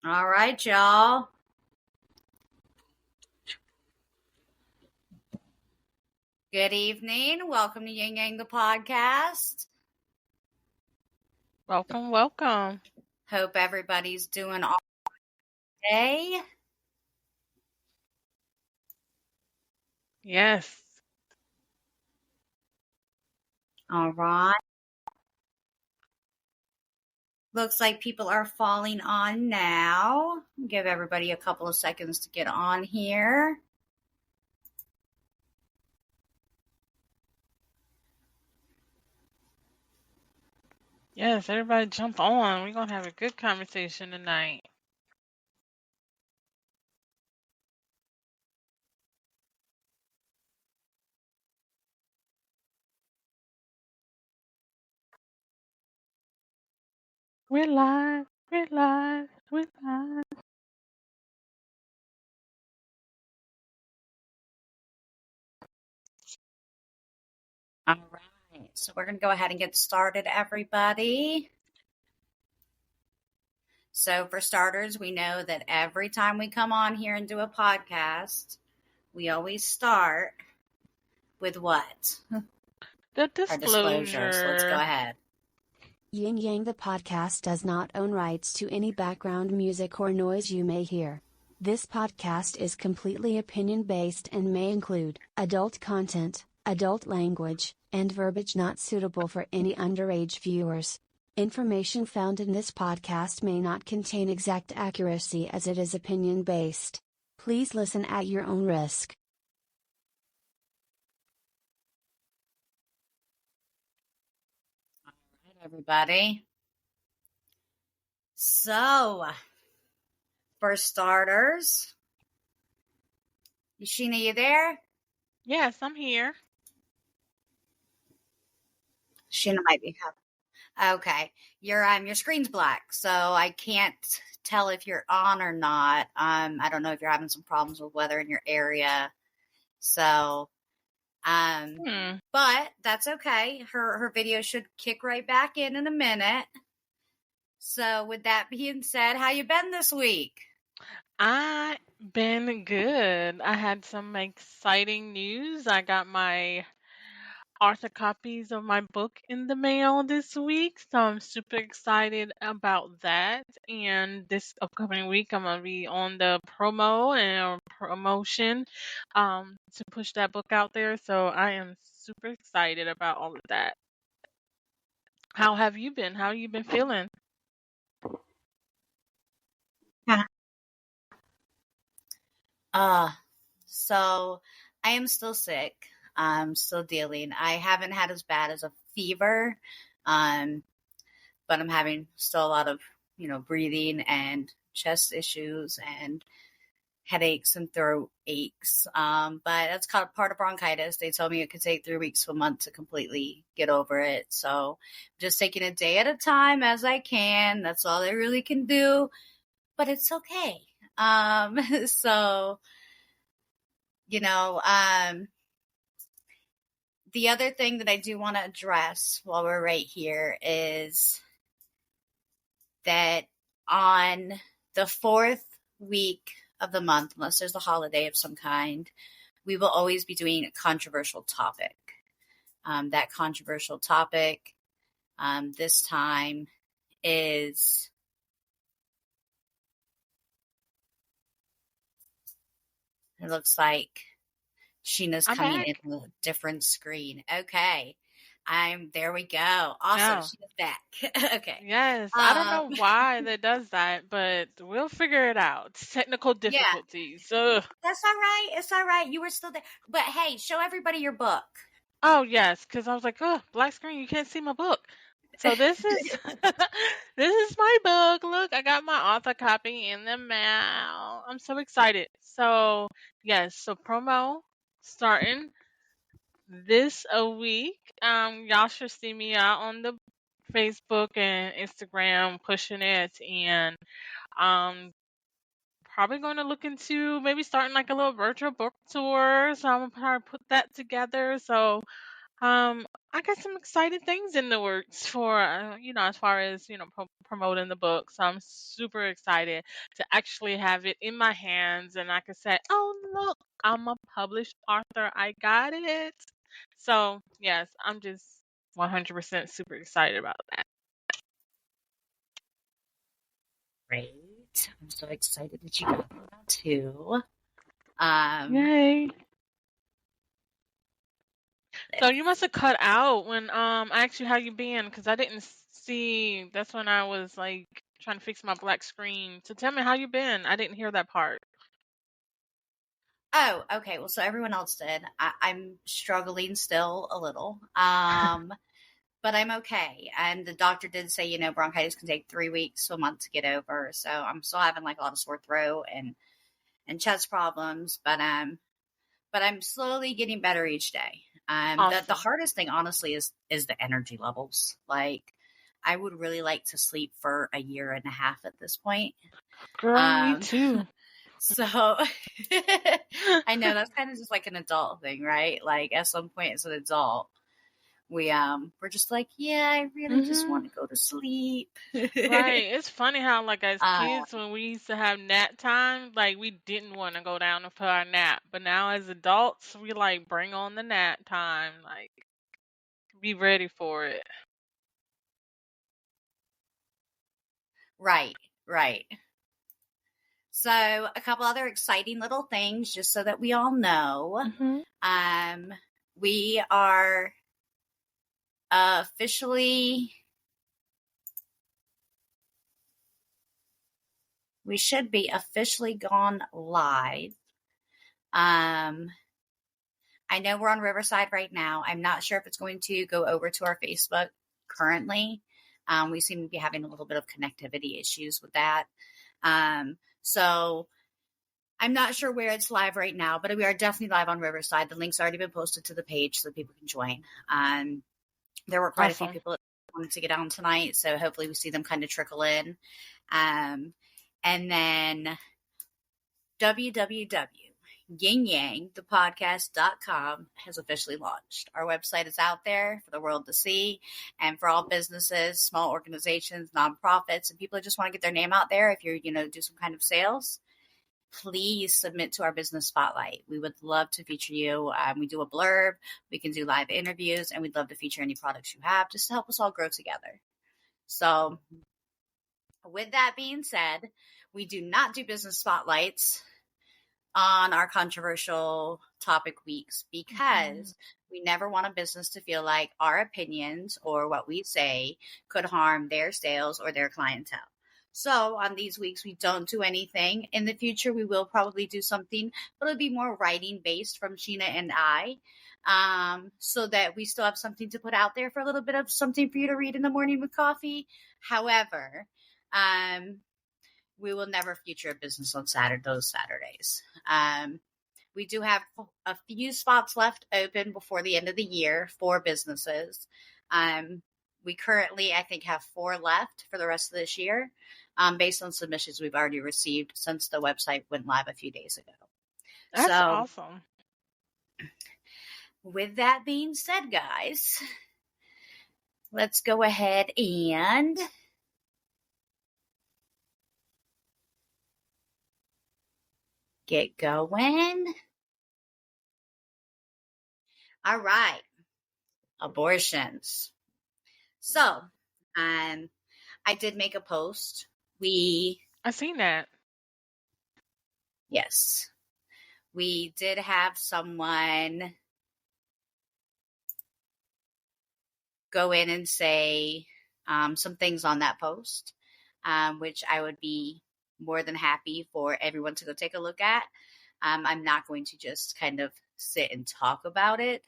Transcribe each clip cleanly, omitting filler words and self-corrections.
All right, y'all. Good evening. Welcome to Yin Yang the podcast. Welcome, welcome. Hope everybody's doing all day. Yes. All right. Looks like people are falling on now. Give everybody a couple of seconds to get on here. Yes, everybody jump on. We're going to have a good conversation tonight. We're live. We're live. We're live. All right. So we're going to go ahead and get started, everybody. So for starters, we know that every time we come on here and do a podcast, we always start with what? The Our disclosure. So let's go disclosure. ahead. Yin Yang the podcast does not own rights to any background music or noise you may hear. This podcast is completely opinion-based and may include adult content, adult language, and verbiage not suitable for any underage viewers. Information found in this podcast may not contain exact accuracy as it is opinion-based. Please listen at your own risk. All right, everybody. So, for starters, Sheena, you there? Yes, I'm here. Sheena might be having. Okay, your screen's black, so I can't tell if you're on or not. I don't know if you're having some problems with weather in your area, so but that's okay. Her video should kick right back in a minute. So, with that being said, how you been this week? I been good. I had some exciting news. I got my author copies of my book in the mail this week, so I'm super excited about that. And this upcoming week, I'm gonna be on the promo and promotion to push that book out there. So I am super excited about all of that. How have you been? How you been feeling? So I am still sick. I'm still dealing. I haven't had as bad as a fever, but I'm having still a lot of, breathing and chest issues and headaches and throat aches. But that's kind of part of bronchitis. They told me it could take 3 weeks to a month to completely get over it. So I'm just taking a day at a time as I can. That's all I really can do, but it's okay. So, the other thing that I do want to address while we're right here is that on the 4th week of the month, unless there's a holiday of some kind, we will always be doing a controversial topic. That controversial topic this time is it looks like Sheena's I'm coming back. in a different screen. Okay. There we go. Awesome. Oh, She's back. Okay. yes. I don't know why that does that, but we'll figure it out. Technical Yeah, difficulties. Ugh. that's all right. It's all right. You were still there. But hey, show everybody your book. Oh yes, because I was like, oh, black screen, you can't see my book. So this is this is my book. Look, I got my author copy in the mail. I'm so excited. So yes, so promo starting this a week. Y'all should see me out on the Facebook and Instagram pushing it, and probably going to look into maybe starting like a little virtual book tour. So I'm gonna probably put that together. So I got some exciting things in the works for, as far as, promoting the book. So I'm super excited to actually have it in my hands and I can say, oh, look, I'm a published author. I got it. So, yes, I'm just 100% super excited about that. Great. I'm so excited that you got that too. Yay. So you must have cut out when I asked you how you been because I didn't see. That's when I was like trying to fix my black screen. So tell me how you been. I didn't hear that part. Oh, okay. Well, so everyone else did. I'm struggling still a little, but I'm okay. And the doctor did say, bronchitis can take 3 weeks to a month to get over. So I'm still having like a lot of sore throat and chest problems, but I'm slowly getting better each day. The Awesome. hardest thing, honestly, is the energy levels. Like, I would really like to sleep for a year and a half at this point. Girl, me too. So I know that's kind of just like an adult thing, right? Like at some point as an adult, we're just like, yeah, I really just Hmm. want to go to sleep. Right. It's funny how, like, as uh, kids, when we used to have nap time, like, we didn't want to go down for our nap. But now, as adults, we like bring on the nap time. Like, be ready for it. right, right. So a couple other exciting little things, just so that we all know. Hmm. Um, we are officially, we should be officially gone live. I know we're on Riverside right now. I'm not sure if it's going to go over to our Facebook currently. We seem to be having a little bit of connectivity issues with that. So I'm not sure where it's live right now, but we are definitely live on Riverside. The link's already been posted to the page so people can join. There were quite a few Awesome. people that wanted to get on tonight, so hopefully we see them kind of trickle in. And then www.yinyangthepodcast.com has officially launched. Our website is out there for the world to see, and for all businesses, small organizations, nonprofits, and people that just want to get their name out there. If you're, do some kind of sales, please submit to our business spotlight. We would love to feature you. We do a blurb, we can do live interviews, and we'd love to feature any products you have just to help us all grow together. So, with that being said, we do not do business spotlights on our controversial topic weeks because we never want a business to feel like our opinions or what we say could harm their sales or their clientele. So on these weeks, we don't do anything. In the future, we will probably do something, but it'll be more writing based from Sheena and I, so that we still have something to put out there for a little bit of something for you to read in the morning with coffee. However, we will never feature a business on those Saturdays. We do have a few spots left open before the end of the year for businesses. We currently, I think, have 4 left for the rest of this year, based on submissions we've already received since the website went live a few days ago. That's So, awesome. with that being said, guys, let's go ahead and get going. All right. Abortions. So, I did make a post. I seen that. Yes, we did have someone go in and say some things on that post, which I would be more than happy for everyone to go take a look at. I'm not going to just kind of sit and talk about it.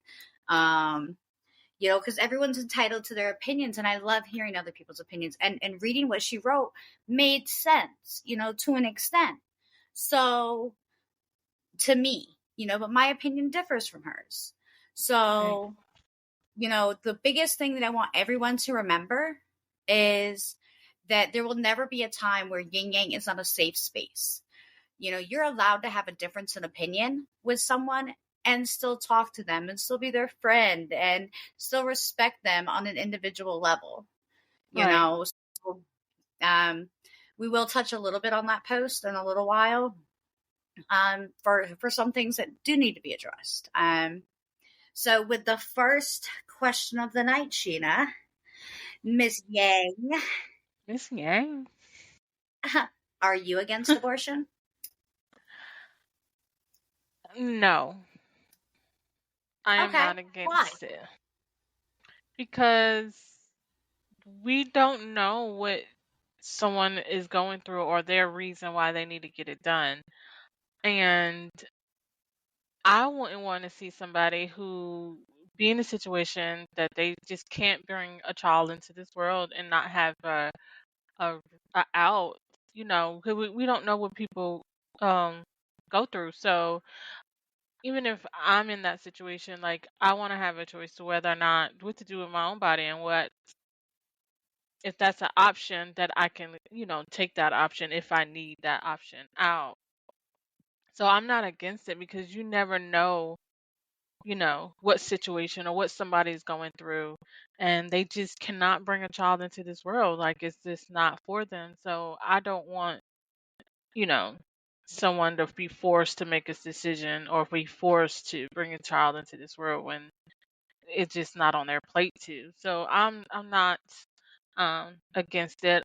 Because everyone's entitled to their opinions, and I love hearing other people's opinions. And reading what she wrote made sense, to an extent. So, to me, but my opinion differs from hers. So, the biggest thing that I want everyone to remember is that there will never be a time where yin yang is not a safe space. You're allowed to have a difference in opinion with someone and still talk to them and still be their friend and still respect them on an individual level. You Right. know, so, we will touch a little bit on that post in a little while, for some things that do need to be addressed. So with the first question of the night, Sheena, Miss Yang, Miss Yang. are you against abortion? No, I am Okay, not why? against it because we don't know what someone is going through or their reason why they need to get it done. And I wouldn't want to see somebody who be in a situation that they just can't bring a child into this world and not have a, a out. You know, 'cause we don't know what people um go through. So even if I'm in that situation, like I want to have a choice to whether or not what to do with my own body and what if that's an option that I can, take that option if I need that option out. So I'm not against it because you never know, what situation or what somebody's going through and they just cannot bring a child into this world. Like it's just not for them. So I don't want, you know, someone to be forced to make a decision or be forced to bring a child into this world when it's just not on their plate to. So I'm not against it.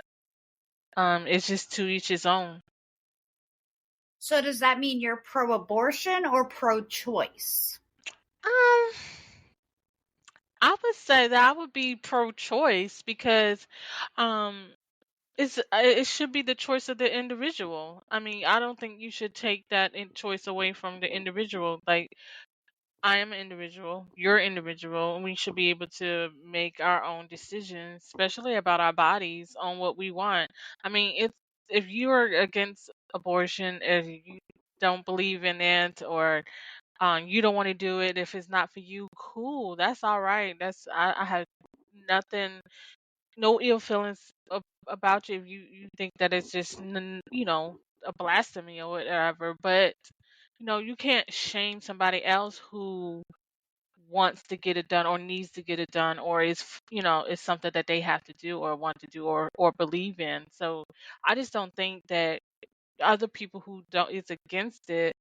It's just to each his own. So does that mean you're pro-abortion or pro-choice? Um, I would say that I would be pro-choice because, um, it should be the choice of the individual. I mean, I don't think you should take that choice away from the individual. Like I am an individual, you're an individual, and we should be able to make our own decisions, especially about our bodies, on what we want. I mean, if you are against abortion, if you don't believe in it, or you don't want to do it, if it's not for you, cool, that's all right. I have nothing, no ill feelings about you if you think that it's just a blasphemy or whatever. But you can't shame somebody else who wants to get it done or needs to get it done or is something that they have to do or want to do or believe in. So I just don't think that other people who don't is against it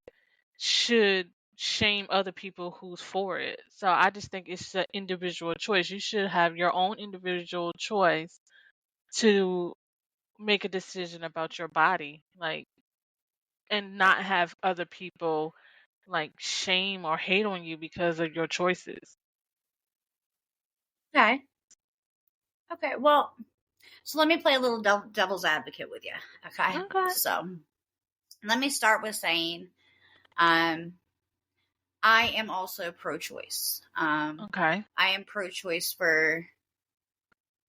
should shame other people who's for it. So I just think it's an individual choice. You should have your own individual choice to make a decision about your body, like, and not have other people like shame or hate on you because of your choices. Okay. Okay. Well, so let me play a little devil's advocate with you. Okay. Okay. So let me start with saying, um, I am also pro-choice. Okay. I am pro-choice for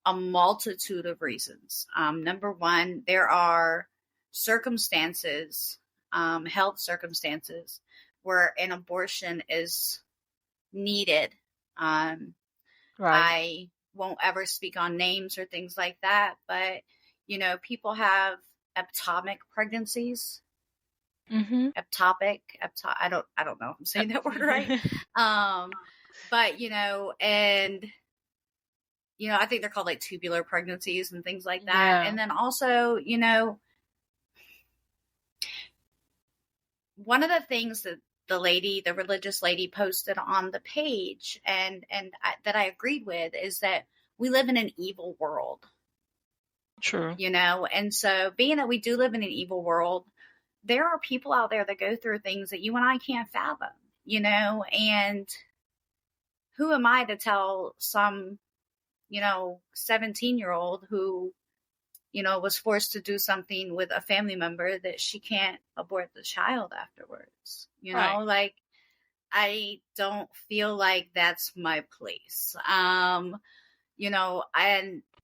a multitude of reasons. Number one, there are circumstances, health circumstances, where an abortion is needed. Right. I won't ever speak on names or things like that, but people have ectopic pregnancies. Mhm. I don't know if I'm saying that word right. But and I think they're called like tubular pregnancies and things like that. Yeah. And then also, one of the things that the religious lady posted on the page that I agreed with is that we live in an evil world, True. and so being that we do live in an evil world, there are people out there that go through things that you and I can't fathom, and who am I to tell some 17-year-old who was forced to do something with a family member that she can't abort the child afterwards. Right. Like I don't feel like that's my place.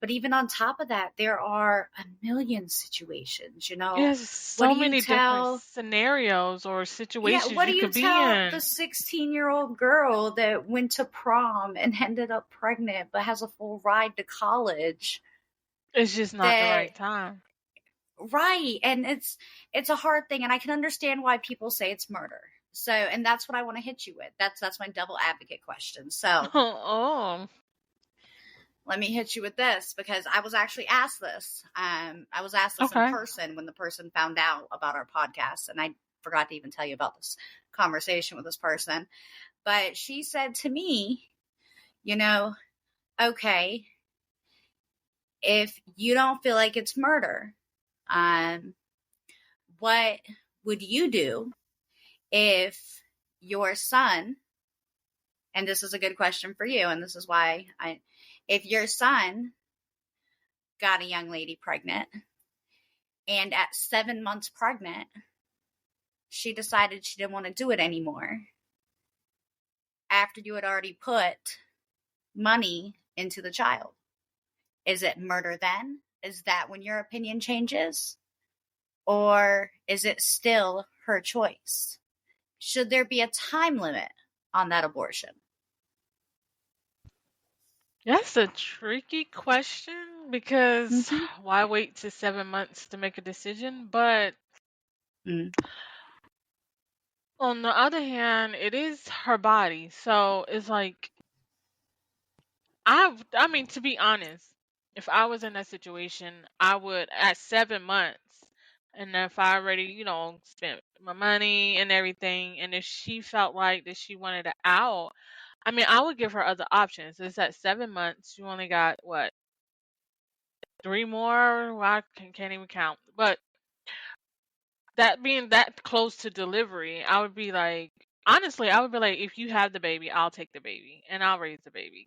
But even on top of that, there are a million situations, There's What so do you many different tell scenarios or Yeah, situations what do you you could be tell the in. 16-year-old girl that went to prom and ended up pregnant but has a full ride to college? It's just not the That right time. Right, and it's a hard thing, and I can understand why people say it's murder. So, and that's what I want to hit you with. That's my devil advocate question. So, Oh. let me hit you with this, because I was actually asked this. I was asked this in Okay. person when the person found out about our podcast, and I forgot to even tell you about this conversation with this person. But she said to me, okay, if you don't feel like it's murder, what would you do if your son, and this is a good question for you, and this is why if your son got a young lady pregnant, and at 7 months pregnant, she decided she didn't want to do it anymore, after you had already put money into the child, is it murder then? Is that when your opinion changes? Or is it still her choice? Should there be a time limit on that abortion? That's a tricky question, because why wait to 7 months to make a decision? But on the other hand, it is her body. So it's like, I mean, to be honest, if I was in that situation, I would, at 7 months, and if I already, spent my money and everything, and if she felt like that she wanted it out, I mean, I would give her other options. It's at 7 months. You only got, what, 3 more? Well, I can't even count. But that being that close to delivery, I would be like, honestly, I would be like, if you have the baby, I'll take the baby and I'll raise the baby.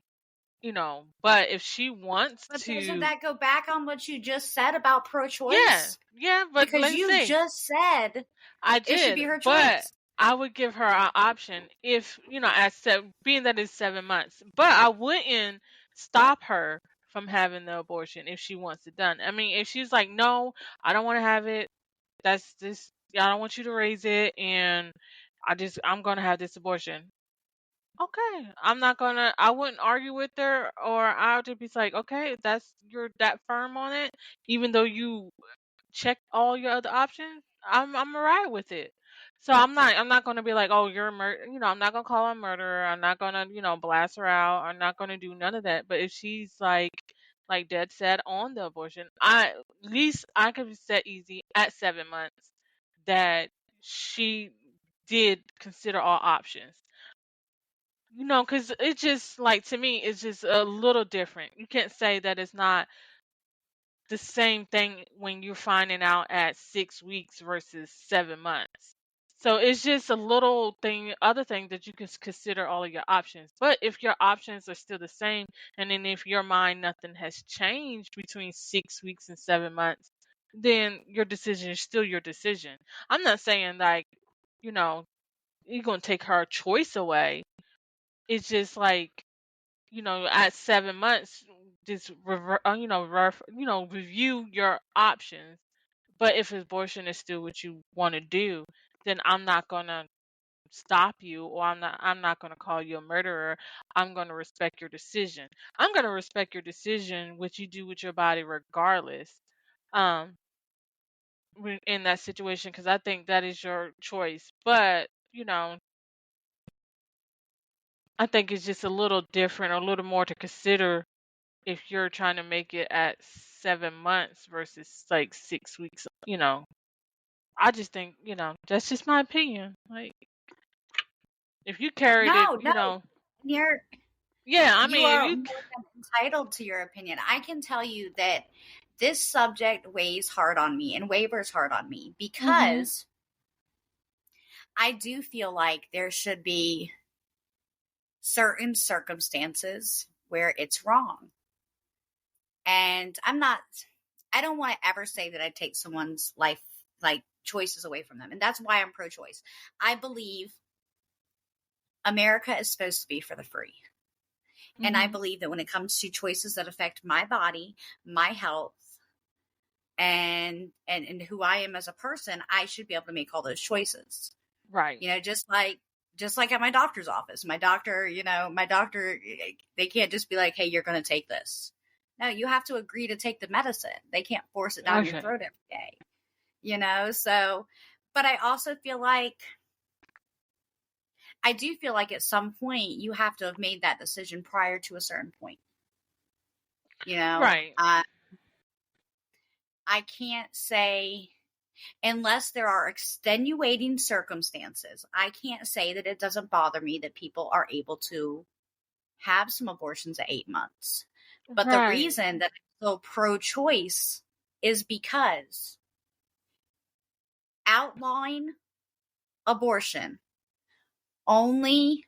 But if she wants But doesn't to, that go back on what you just said about pro-choice? yeah, but Because let's you say just said I it should did, be her but choice. I would give her an option if, being that it's 7 months, but I wouldn't stop her from having the abortion if she wants it done. I mean, if she's like, no, I don't want to have it. That's this. I don't want you to raise it, and I'm gonna have this abortion. Okay, I wouldn't argue with her, or I'll just be like, okay, you're that firm on it, even though you checked all your other options. I'm alright with it. So I'm not gonna be like, oh, you're a murder. I'm not gonna call her a murderer. I'm not gonna blast her out. I'm not gonna do none of that. But if she's like dead set on the abortion, at least I could be set easy at 7 months that she did consider all options. Because it's just like, to me, it's just a little different. You can't say that it's not the same thing when you're finding out at 6 weeks versus 7 months. So it's just a little other thing that you can consider all of your options. But if your options are still the same, and then if your mind nothing has changed between 6 weeks and 7 months, then your decision is still your decision. I'm not saying like, you know, you're gonna take her choice away. It's just like, at 7 months, just review your options. But if abortion is still what you want to do, then I'm not gonna stop you, or I'm not gonna call you a murderer. I'm gonna respect your decision. I'm gonna respect your decision, what you do with your body, regardless. Um, in that situation, because I think that is your choice. But I think it's just a little different, a little more to consider if you're trying to make it at 7 months versus like 6 weeks. I just think, that's just my opinion. Like, if you carried it, No, you're yeah, I you mean, if are you, more than entitled to your opinion. I can tell you that this subject weighs hard on me and wavers hard on me, hmm because I do feel like there should be certain circumstances where it's wrong. And I don't want to ever say that I take someone's life, like, choices away from them. And that's why I'm pro choice. I believe America is supposed to be for the free. And I hmm believe that when it comes to choices that affect my body, my health, and who I am as a person, I should be able to make all those choices. right, Just like at my doctor's office. My doctor, they can't just be like, hey, you're going to take this. No, you have to agree to take the medicine. They can't force it down your okay, throat every day. So, but I also feel like I do feel like at some point you have to have made that decision prior to a certain point. Right. I can't say, unless there are extenuating circumstances, I can't say that it doesn't bother me that people are able to have some abortions at 8 months. But the Right. reason that I'm so pro-choice is because outlawing abortion only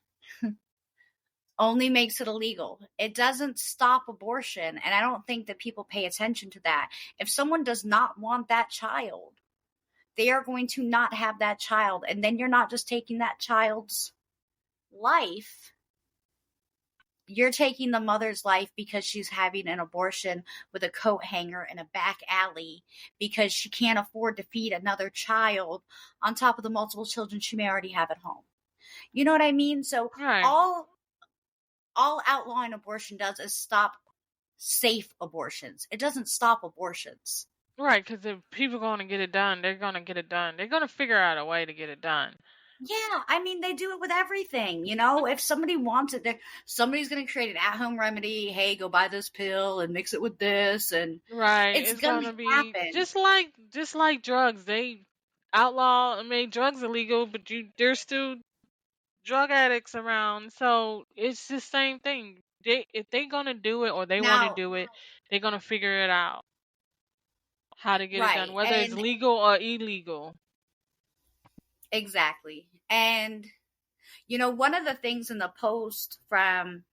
makes it illegal. It doesn't stop abortion, and I don't think that people pay attention to that. If someone does not want that child, they are going to not have that child, and then you're not just taking that child's life, you're taking the mother's life because she's having an abortion with a coat hanger in a back alley because she can't afford to feed another child on top of the multiple children she may already have at home. You know what I mean? So Right. all outlawing abortion does is stop safe abortions. It doesn't stop abortions. Right, because if people are going to get it done, they're going to get it done. They're going to figure out a way to get it done. Yeah, I mean, they do it with everything. If somebody wants it, somebody's going to create an at-home remedy. Hey, go buy this pill and mix it with this, and Right, it's going going to to be happen. just like drugs. They outlaw and made drugs illegal, but there's still drug addicts around. So it's the same thing. If they're going to do it or they want to Now, do it, they're going to figure it out how to get it done, right, whether it's and legal or illegal. exactly. And one of the things in the post from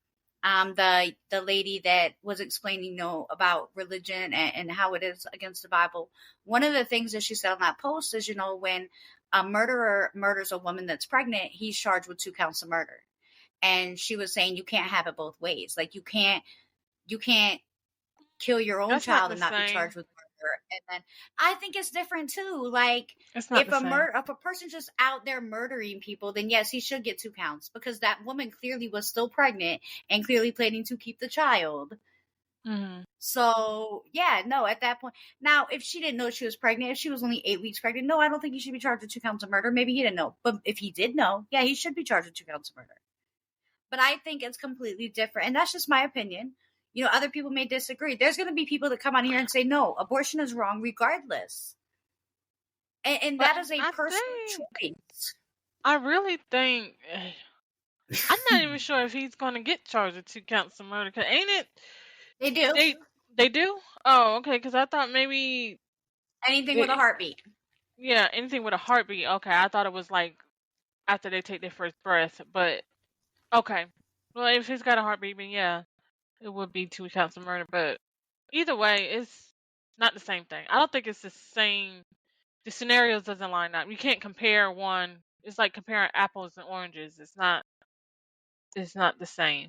the lady that was explaining about religion and how it is against the Bible, one of the things that she said on that post is, when a murderer murders a woman that's pregnant, he's charged with 2 counts of murder. And she was saying you can't have it both ways. Like you can't kill your own That's not child the and not be same. charged with murder. And then I think it's different too. Like It's not if the same. if a person's just out there murdering people, then yes, he should get 2 counts because that woman clearly was still pregnant and clearly planning to keep the child. Mm-hmm. So yeah, no, at that point. Now, if she didn't know she was pregnant, if she was only 8 weeks pregnant, no, I don't think he should be charged with 2 counts of murder. Maybe he didn't know. But if he did know, yeah, he should be charged with 2 counts of murder. But I think it's completely different. And that's just my opinion. Other people may disagree. There's going to be people that come on here and say, no, abortion is wrong regardless. And that is a personal choice. I really think, I'm not even sure if he's going to get charged with 2 counts of murder. Cause ain't it? They do. They do? Oh, okay. Because I thought maybe anything with a heartbeat. Yeah, anything with a heartbeat. Okay, I thought it was like after they take their first breath. But okay, well, if he's got a heartbeat, then yeah, it would be 2 counts of murder. But either way, it's not the same thing. I don't think it's the same. The scenarios doesn't line up. You can't compare one. It's like comparing apples and oranges. It's not. It's not the same.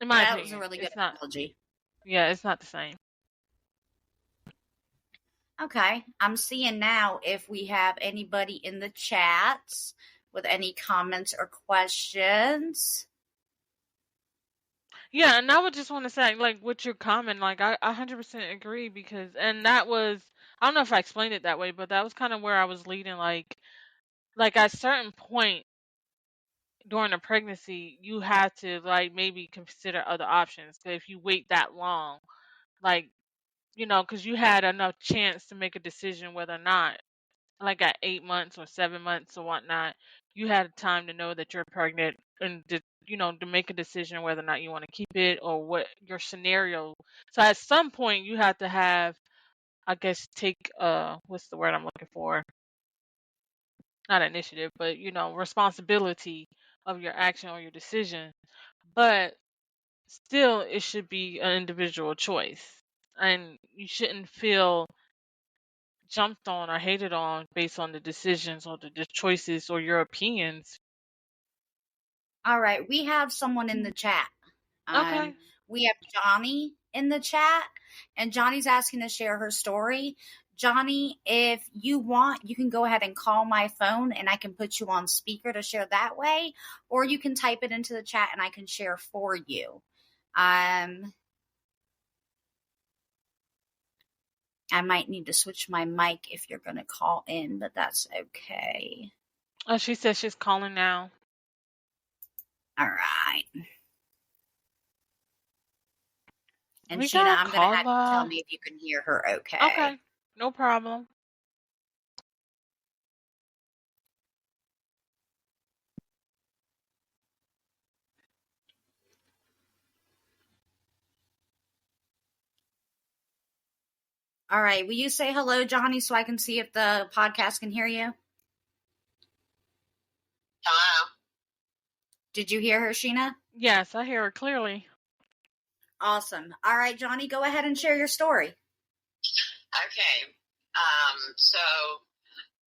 In my opinion, That was a really good it's not. analogy. Yeah, it's not the same. Okay, I'm seeing now if we have anybody in the chats with any comments or questions. Yeah, and I would just want to say, like, with your comment, like, I 100% agree because, and that was, I don't know if I explained it that way, but that was kind of where I was leading, like at a certain point during a pregnancy, you have to, like, maybe consider other options. 'Cause if you wait that long, like, because you had enough chance to make a decision whether or not, like at 8 months or 7 months or whatnot, you had time to know that you're pregnant and to make a decision whether or not you want to keep it or what your scenario. So at some point you have to have, I guess, take what's the word I'm looking for? Not initiative, but responsibility of your action or your decision. But still, it should be an individual choice, and you shouldn't feel jumped on or hated on based on the decisions or the choices or your opinions. All right, we have someone in the chat. Okay. We have Johnny in the chat, and Johnny's asking to share her story. Johnny, if you want, you can go ahead and call my phone and I can put you on speaker to share that way, or you can type it into the chat and I can share for you. I might need to switch my mic if you're going to call in, but that's okay. Oh, she says she's calling now. All right. And We Sheena, got a I'm going to have you tell caller. me if you can hear her okay. Okay, no problem. All right. Will you say hello, Johnny, so I can see if the podcast can hear you? Hello. Did you hear her, Sheena? Yes, I hear her clearly. Awesome. All right, Johnny, go ahead and share your story. Okay. So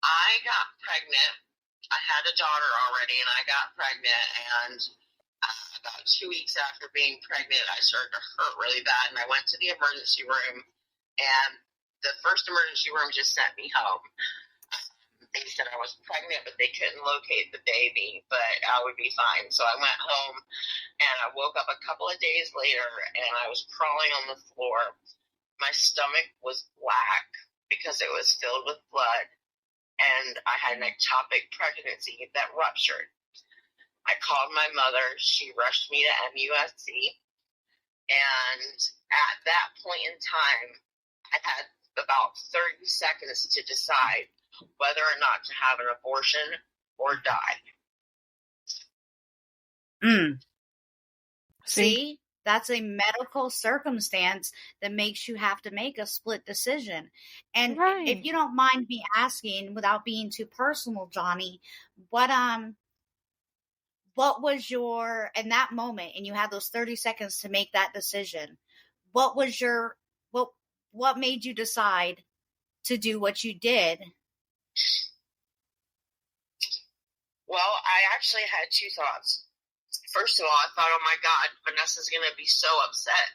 I got pregnant. I had a daughter already, and I got pregnant. And about 2 weeks after being pregnant, I started to hurt really bad, and I went to the emergency room. And the first emergency room just sent me home. They said I was pregnant, but they couldn't locate the baby, but I would be fine. So I went home, and I woke up a couple of days later, and I was crawling on the floor. My stomach was black because it was filled with blood, and I had an ectopic pregnancy that ruptured. I called my mother. She rushed me to MUSC, and at that point in time, I had about 30 seconds to decide whether or not to have an abortion or die. See? That's a medical circumstance that makes you have to make a split decision. And Right. if you don't mind me asking, without being too personal, Johnny, what was your, in that moment, and you had those 30 seconds to make that decision, what was your, what made you decide to do what you did? Well, I actually had two thoughts. First of all, I thought, oh my God, Vanessa's going to be so upset,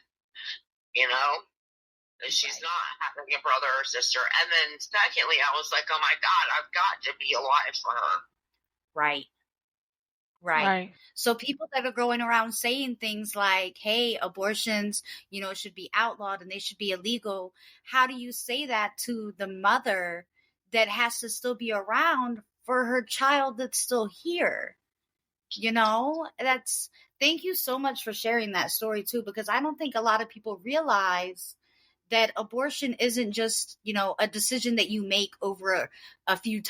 you know, that she's Right. not having a brother or sister. And then secondly, I was like, oh my God, I've got to be alive for her. Right. So people that are going around saying things like, hey, abortions, should be outlawed and they should be illegal. How do you say that to the mother that has to still be around for her child that's still here? Thank you so much for sharing that story too, because I don't think a lot of people realize that abortion isn't just, a decision that you make over a few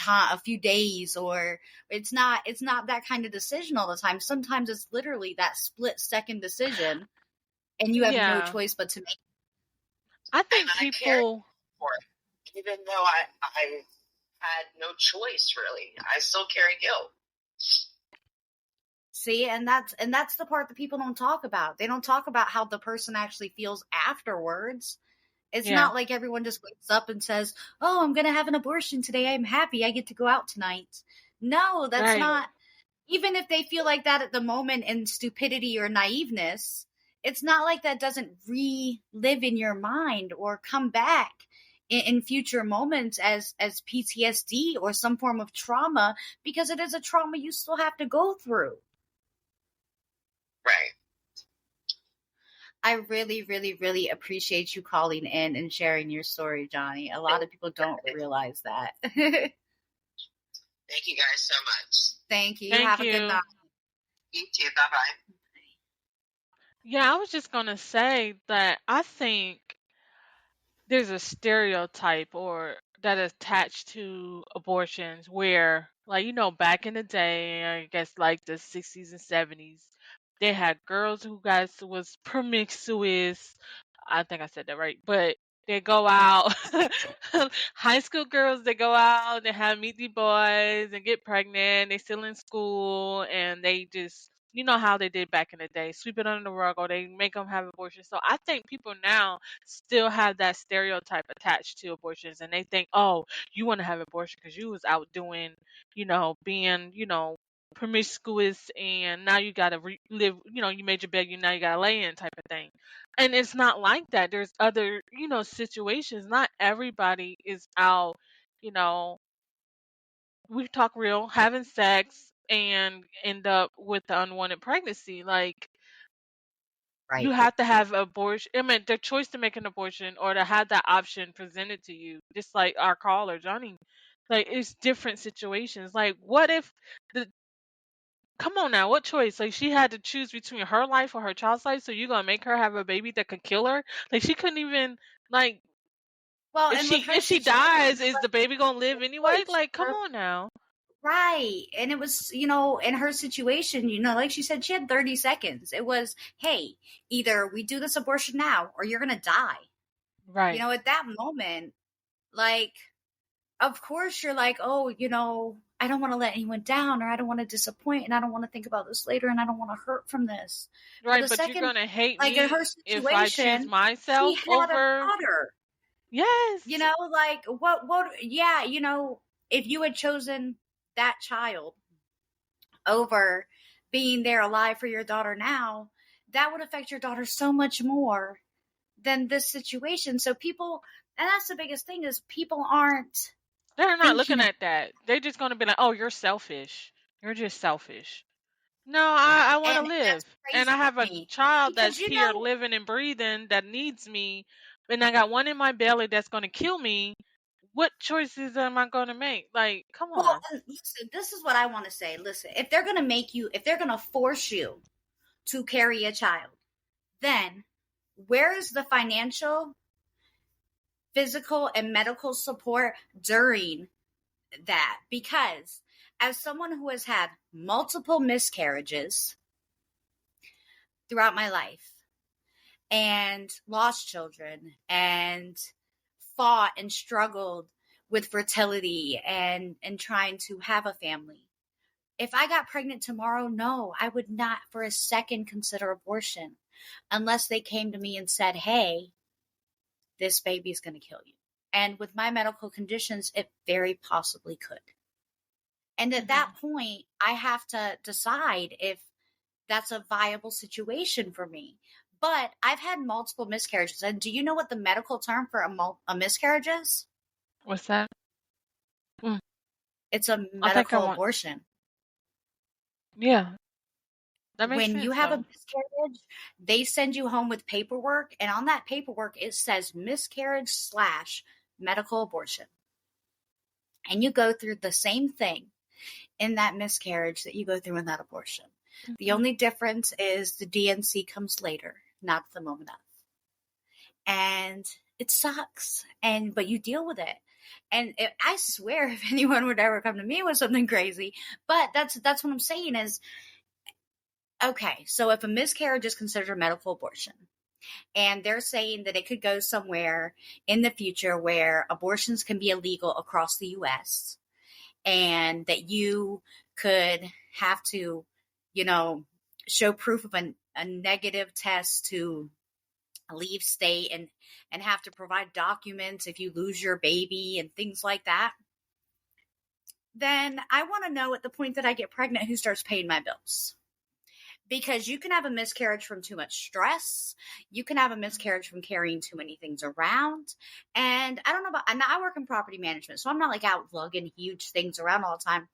days, or it's not that kind of decision all the time. Sometimes it's literally that split second decision and you have no choice but to make it. I think and people I cared for it, even though I had no choice really. I still carry guilt. See, and that's the part that people don't talk about. They don't talk about how the person actually feels afterwards. It's not like everyone just wakes up and says, oh, I'm going to have an abortion today. I'm happy. I get to go out tonight. No, that's not. Even if they feel like that at the moment in stupidity or naiveness, it's not like that doesn't relive in your mind or come back in future moments as PTSD or some form of trauma, because it is a trauma you still have to go through. Right. I really, really, really appreciate you calling in and sharing your story, Johnny. A lot of people don't realize that. Thank you guys so much. Thank you. Have a good night. You too. Bye-bye. Yeah, I was just going to say that I think there's a stereotype or that is attached to abortions where, like, back in the day, I guess like the 60s and 70s, they had girls who was promiscuous. I think I said that right, but they go out, high school girls, they go out, they have meet the boys and get pregnant. They still in school and they just, how they did back in the day, sweep it under the rug or they make them have abortions. So I think people now still have that stereotype attached to abortions and they think, oh, you want to have abortion because you was out doing, being, promiscuous and now you got to live, you made your bed, now you got to lay in type of thing. And it's not like that. There's other, situations. Not everybody is out, we talk real, having sex and end up with the unwanted pregnancy. Like, Right. you have to have abortion. I mean, the choice to make an abortion or to have that option presented to you, just like our caller, Johnny. Like, it's different situations. Like, what if Come on now, what choice? Like, she had to choose between her life or her child's life, so you're gonna make her have a baby that could kill her? Like, she couldn't even, like, Well, if and with her she situation, dies, is the baby gonna live anyway? choice. Like, come on now. Right. And it was, in her situation, like she said, she had 30 seconds. It was, hey, either we do this abortion now or you're going to die. Right. At that moment, like, of course you're like, oh, I don't want to let anyone down, or I don't want to disappoint, and I don't want to think about this later, and I don't want to hurt from this. Right, The but you're second, gonna hate like in me her if I choose situation, she myself had a over. daughter. Yes. Like what, yeah, if you had chosen that child over being there alive for your daughter now, that would affect your daughter so much more than this situation. So people, and that's the biggest thing, is people aren't They're not looking thinking. at that. They're just gonna be like, "Oh, you're selfish. You're just selfish." No, I want to And live, that's and crazy I have to a me, child because that's here living and breathing that needs me, and I got one in my belly that's gonna kill me. What choices am I gonna make? Like, come well, on. listen, this is what I want to say. Listen, if they're going to force you to carry a child, then where is the financial, physical, and medical support during that? Because as someone who has had multiple miscarriages throughout my life and lost children and fought and struggled with fertility and trying to have a family, if I got pregnant tomorrow, no, I would not for a second consider abortion unless they came to me and said, hey, this baby is going to kill you. And with my medical conditions, it very possibly could. And at that point, I have to decide if that's a viable situation for me. But I've had multiple miscarriages. And do you know what the medical term for a miscarriage is? What's that? It's a I think I medical want. abortion. Yeah, that makes When sense you have a though. miscarriage, they send you home with paperwork. And on that paperwork, it says miscarriage / medical abortion. And you go through the same thing in that miscarriage that you go through in that abortion. The only difference is the DNC comes later, not the moment of. And it sucks. But you deal with it. And I swear, if anyone would ever come to me with something crazy, but that's what I'm saying is, okay, so if a miscarriage is considered a medical abortion, and they're saying that it could go somewhere in the future where abortions can be illegal across the US, and that you could have to, show proof of a negative test to leave state, and have to provide documents if you lose your baby and things like that, then I want to know at the point that I get pregnant who starts paying my bills. Because you can have a miscarriage from too much stress. You can have a miscarriage from carrying too many things around. And I don't know about, I work in property management, so I'm not like out lugging huge things around all the time.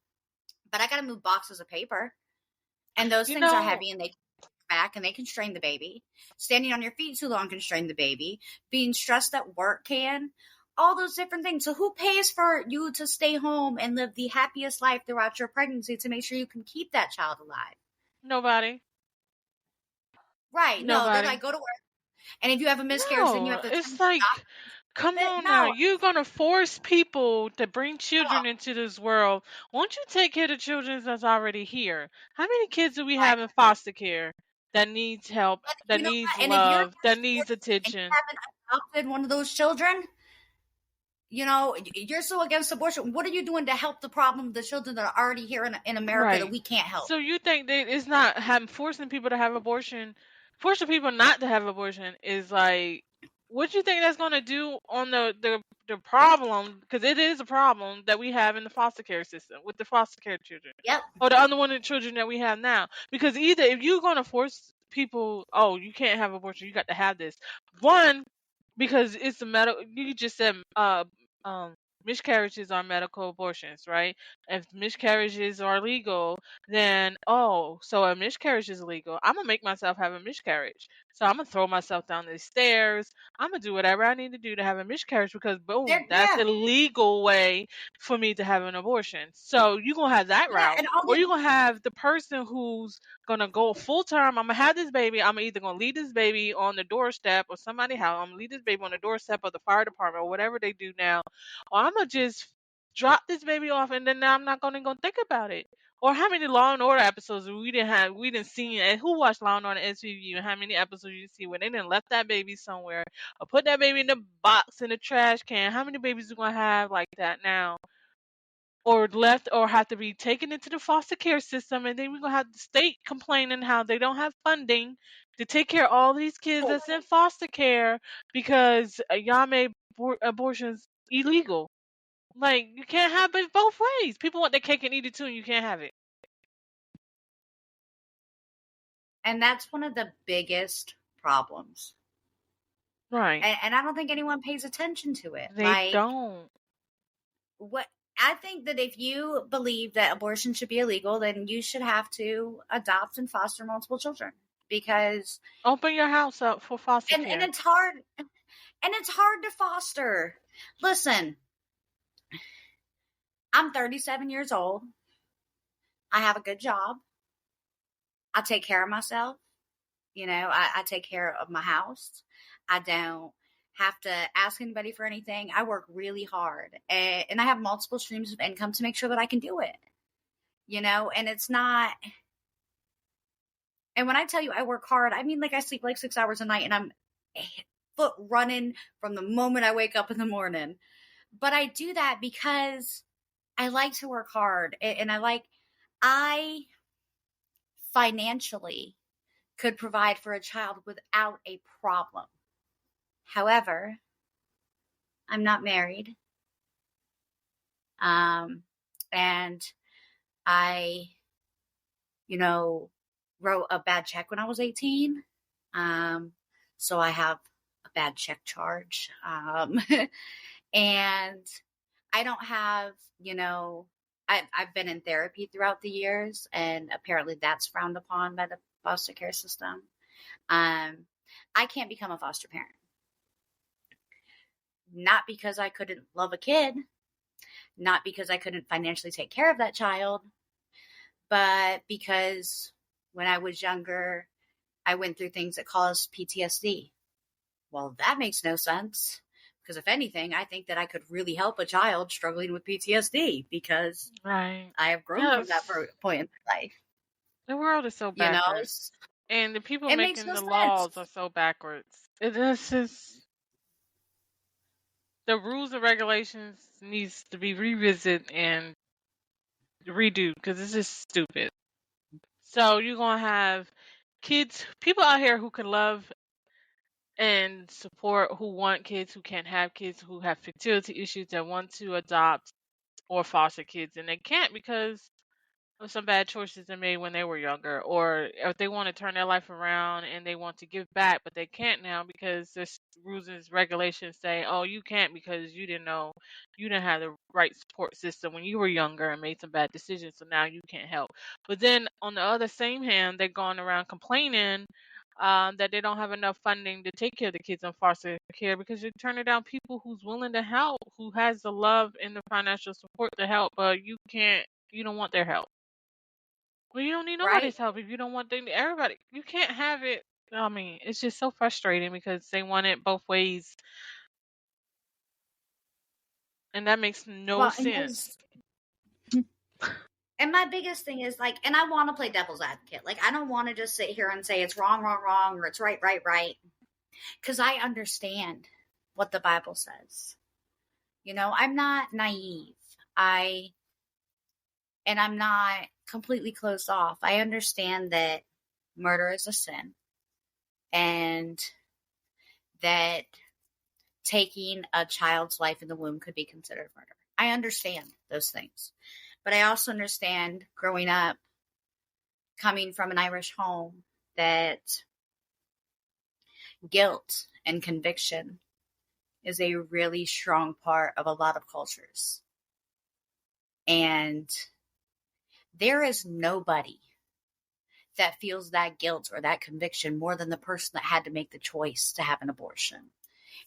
But I got to move boxes of paper. And those things are heavy, and they back and they can strain the baby. Standing on your feet too long can strain the baby. Being stressed at work can. All those different things. So who pays for you to stay home and live the happiest life throughout your pregnancy to make sure you can keep that child alive? Nobody. Right. No, they're like, go to work. And if you have a miscarriage, then you have to. It's like, come on now. You're going to force people to bring children into this world. Won't you take care of the children that's already here? How many kids do we have in foster care that needs help, that needs love, that needs attention? And you haven't adopted one of those children, you're so against abortion. What are you doing to help the problem, the children that are already here in America that we can't help? So you think that it's not forcing people to have abortion, forcing people not to have abortion is like, what do you think that's going to do on the problem? Because it is a problem that we have in the foster care system with the foster care children. Yep. Or the unwanted children that we have now. Because either if you're going to force people, oh, you can't have abortion, you got to have this. One, because it's a medical. You just said miscarriages are medical abortions, right? If miscarriages are legal, then so a miscarriage is illegal. I'm gonna make myself have a miscarriage. So I'm going to throw myself down these stairs. I'm going to do whatever I need to do to have a miscarriage because, boom, that's Yeah. a legal way for me to have an abortion. So you're going to have that Yeah. route. And all Or they, you're going to have the person who's going to go full term. I'm going to have this baby. I'm either going to leave this baby on the doorstep or somebody's house. I'm going to leave this baby on the doorstep of the fire department or whatever they do now. Or I'm going to just drop this baby off and then I'm not going to go think about it. Or how many Law and Order episodes we didn't see, and who watched Law and Order SVU, and how many episodes you see where they didn't left that baby somewhere or put that baby in the box in the trash can? How many babies are gonna have like that now? Or left or have to be taken into the foster care system, and then we're gonna have the state complaining how they don't have funding to take care of all these kids that's in foster care because y'all made abortions illegal. Like, you can't have it both ways. People want their cake and eat it too, and you can't have it. and that's one of the biggest problems. Right. And I don't think anyone pays attention to it. They don't. What I think that if you believe that abortion should be illegal, then you should have to adopt and foster multiple children because Open your house up for foster care. and it's hard to foster. Listen, I'm 37 years old. I have a good job. I take care of myself. You know, I take care of my house. I don't have to ask anybody for anything. I work really hard and I have multiple streams of income to make sure that I can do it. You know, and it's not. And when I tell you I work hard, I mean, like, I sleep like 6 hours a night and I'm foot running from the moment I wake up in the morning. But I do that because I like to work hard and I financially could provide for a child without a problem. However, I'm not married. And I, wrote a bad check when I was 18. So I have a bad check charge. And I don't have, I've been in therapy throughout the years, and apparently that's frowned upon by the foster care system. I can't become a foster parent. Not because I couldn't love a kid, not because I couldn't financially take care of that child, but because when I was younger, I went through things that caused PTSD. Well, that makes no sense. Because if anything, I think that I could really help a child struggling with PTSD because I have grown from that point in my life. The world is so backwards. And the people making the laws are so backwards. It's just, the rules and regulations needs to be revisited and redo because it's just stupid. So you're going to have people out here who can love and support, who want kids, who can't have kids, who have fertility issues that want to adopt or foster kids, and they can't because of some bad choices they made when they were younger, or if they want to turn their life around and they want to give back, but they can't now because there's rules and regulations say, oh, you can't because you didn't have the right support system when you were younger and made some bad decisions, so now you can't help. But then on the other same hand, they're going around complaining that they don't have enough funding to take care of the kids in foster care because you're turning down people who's willing to help, who has the love and the financial support to help, but you don't want their help. Well, you don't need nobody's help if you don't want everybody. You can't have it. I mean, it's just so frustrating because they want it both ways. And that makes no sense. And my biggest thing is, like, and I want to play devil's advocate. Like, I don't want to just sit here and say it's wrong, or it's right. Because I understand what the Bible says. You know, I'm not naive. And I'm not completely closed off. I understand that murder is a sin and that taking a child's life in the womb could be considered murder. I understand those things. But I also understand growing up, coming from an Irish home, that guilt and conviction is a really strong part of a lot of cultures. And there is nobody that feels that guilt or that conviction more than the person that had to make the choice to have an abortion.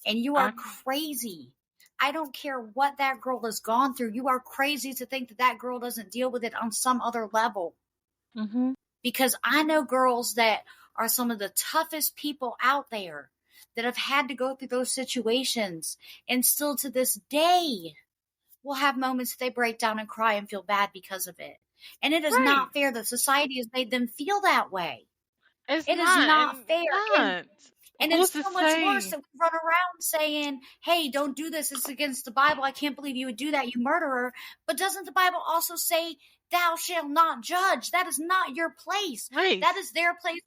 And you are crazy. I don't care what that girl has gone through. You are crazy to think that that girl doesn't deal with it on some other level. Mm-hmm. Because I know girls that are some of the toughest people out there that have had to go through those situations, and still to this day will have moments that they break down and cry and feel bad because of it. And it is Right. not fair that society has made them feel that way. It's It is not and fair. not. And Who's it's to so much worse say? that we run around saying, hey, don't do this. It's against the Bible. I can't believe you would do that, you murderer. But doesn't the Bible also say, thou shalt not judge? That is not your place. Right. That is their place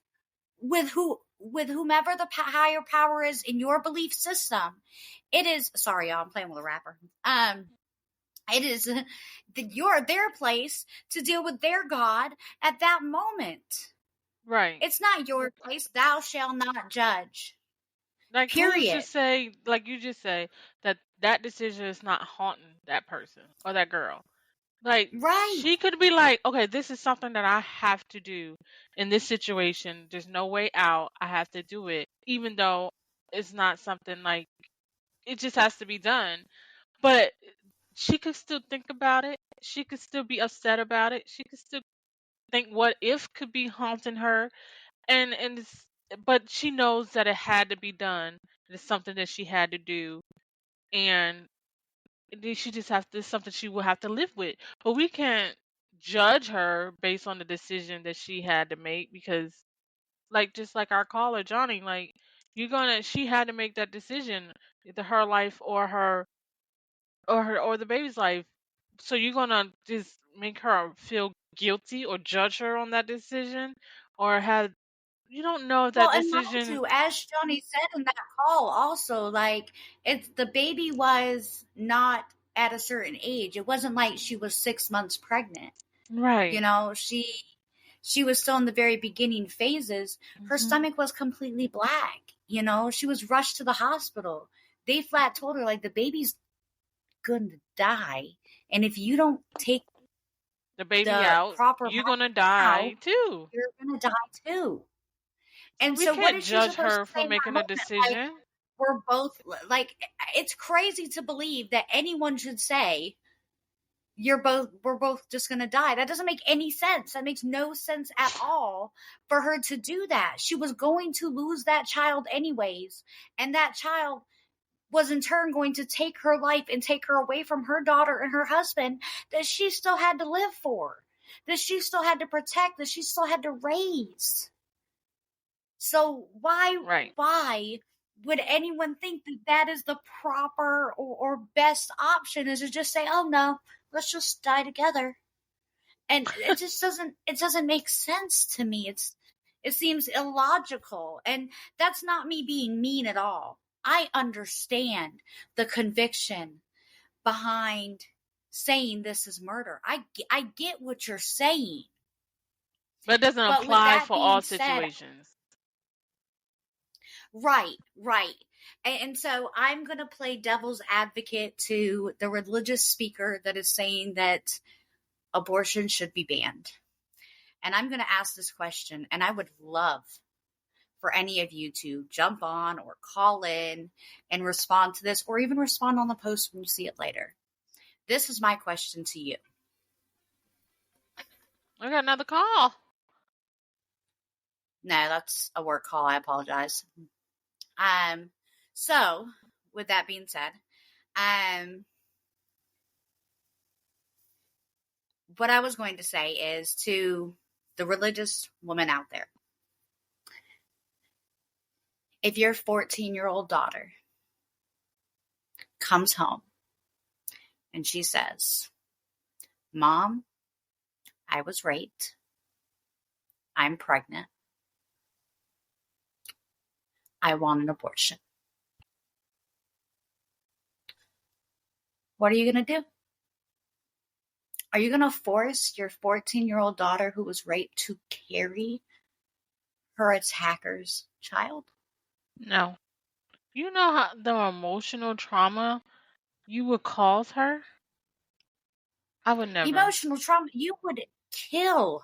with whomever the higher power is in your belief system. It is, sorry, y'all, I'm playing with a rapper. It is their place to deal with their God at that moment. Right. It's not your place. Thou shalt not judge. Like, Period. who's to say, like you just say, that decision is not haunting that person or that girl? Like, right. She could be like, okay, this is something that I have to do in this situation. There's no way out. I have to do it, even though it's not something like, it just has to be done. But she could still think about it. She could still be upset about it. She could still think what if could be haunting her. But she knows that it had to be done. It's something that she had to do, and she just have to. It's something she will have to live with. But we can't judge her based on the decision that she had to make, because, just like our caller Johnny, she had to make that decision, either her life or the baby's life. So you're gonna just make her feel guilty or judge her on that decision, or have you don't know if that Well, and mind decision. you, as Johnny said in that call, also, it's the baby was not at a certain age. It wasn't like she was 6 months pregnant. Right. You know, she was still in the very beginning phases. Her stomach was completely black. You know, she was rushed to the hospital. They flat told her, the baby's going to die. And if you don't take the baby the out, proper you're gonna now, die too. you're going to die too. So And we so what can't is she judge supposed her to say for in that making a moment? decision. We're both, it's crazy to believe that anyone should say, we're both just going to die. That doesn't make any sense. That makes no sense at all for her to do that. She was going to lose that child anyways. And that child was in turn going to take her life and take her away from her daughter and her husband that she still had to live for, that she still had to protect, that she still had to raise. So why would anyone think that is the proper or best option, is to just say, oh no, let's just die together? And it just doesn't make sense to me. It seems illogical, and that's not me being mean at all. I understand the conviction behind saying this is murder. I get what you're saying. But it doesn't apply for all situations. Right. And so I'm going to play devil's advocate to the religious speaker that is saying that abortion should be banned. And I'm going to ask this question, and I would love for any of you to jump on or call in and respond to this, or even respond on the post when you see it later. This is my question to you. I got another call. No, that's a work call. I apologize. So with that being said, what I was going to say is to the religious woman out there, if your 14-year-old daughter comes home and she says, Mom, I was raped, I'm pregnant, I want an abortion, what are you going to do? Are you going to force your 14-year-old daughter who was raped to carry her attacker's child? No. You know how the emotional trauma you would cause her? I would never. Emotional trauma, you would kill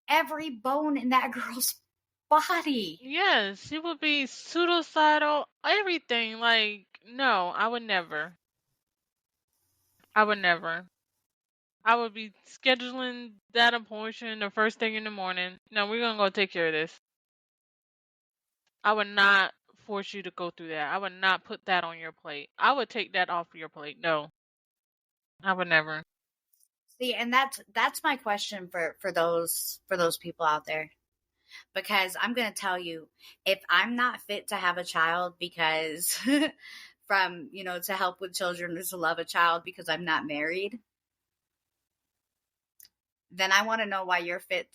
every bone in that girl's body. Yes, she would be suicidal, everything. Like, no, I would never. I would never. I would be scheduling that abortion the first thing in the morning. No, we're gonna go take care of this. I would not force you to go through that. I would not put that on your plate. I would take that off your plate. No, I would never. See, and that's my question for those people out there. Because I'm going to tell you, if I'm not fit to have a child because from, to help with children or to love a child because I'm not married, then I want to know why you're fit,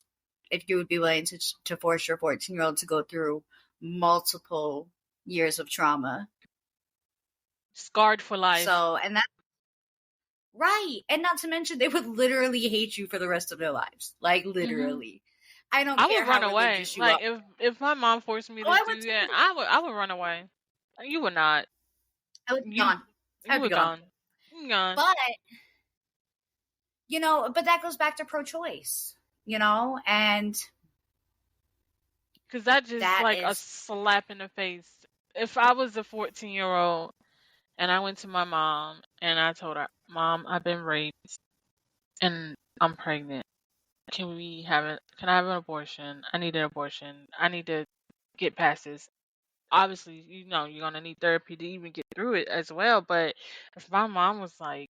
if you would be willing to force your 14-year-old to go through multiple years of trauma. Scarred for life. So, and that's right. And not to mention, they would literally hate you for the rest of their lives. Like, literally. I don't care would run how away. religious you Like, are. if my mom forced me to I do would that, too. I would run away. You would not. I would be gone. I You would were be gone. Gone. But, but that goes back to pro-choice, and because that just that like a is slap in the face. If I was a 14-year-old and I went to my mom and I told her, Mom, I've been raped and I'm pregnant. Can I have an abortion? I need an abortion. I need to get past this. Obviously, you're going to need therapy to even get through it as well. But if my mom was like,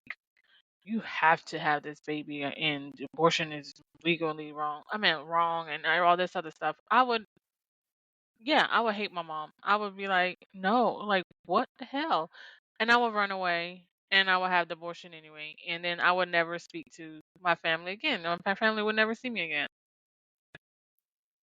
you have to have this baby and abortion is legally wrong. I mean, wrong and all this other stuff. I would hate my mom. I would be like, no, like, what the hell? And I would run away and I would have the abortion anyway. And then I would never speak to my family again. My family would never see me again.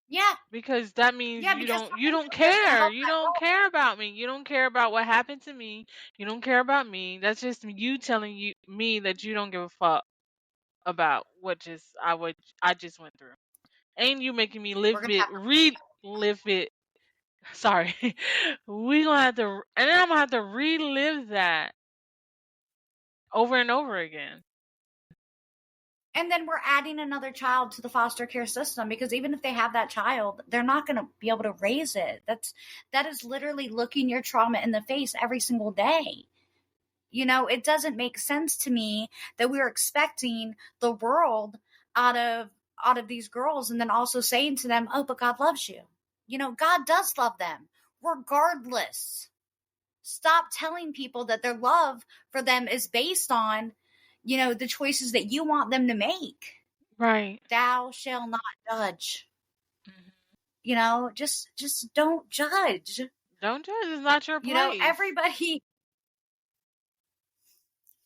yeah. Because that means Yeah, you because don't care. You don't care about me. You don't care about what happened to me. You don't care about me. That's just you telling me that you don't give a fuck about what I just went through. And you making me we're gonna have relive it. Sorry. We gonna have to, and then I'm gonna have to relive that over and over again. and then we're adding another child to the foster care system, because even if they have that child, they're not going to be able to raise it. That is literally looking your trauma in the face every single day. It doesn't make sense to me that we're expecting the world out of these girls, and then also saying to them, oh, but God loves you. God does love them regardless. Stop telling people that their love for them is based on the choices that you want them to make. Right. Thou shall not judge. Just don't judge. Don't judge. It's not your place. Everybody,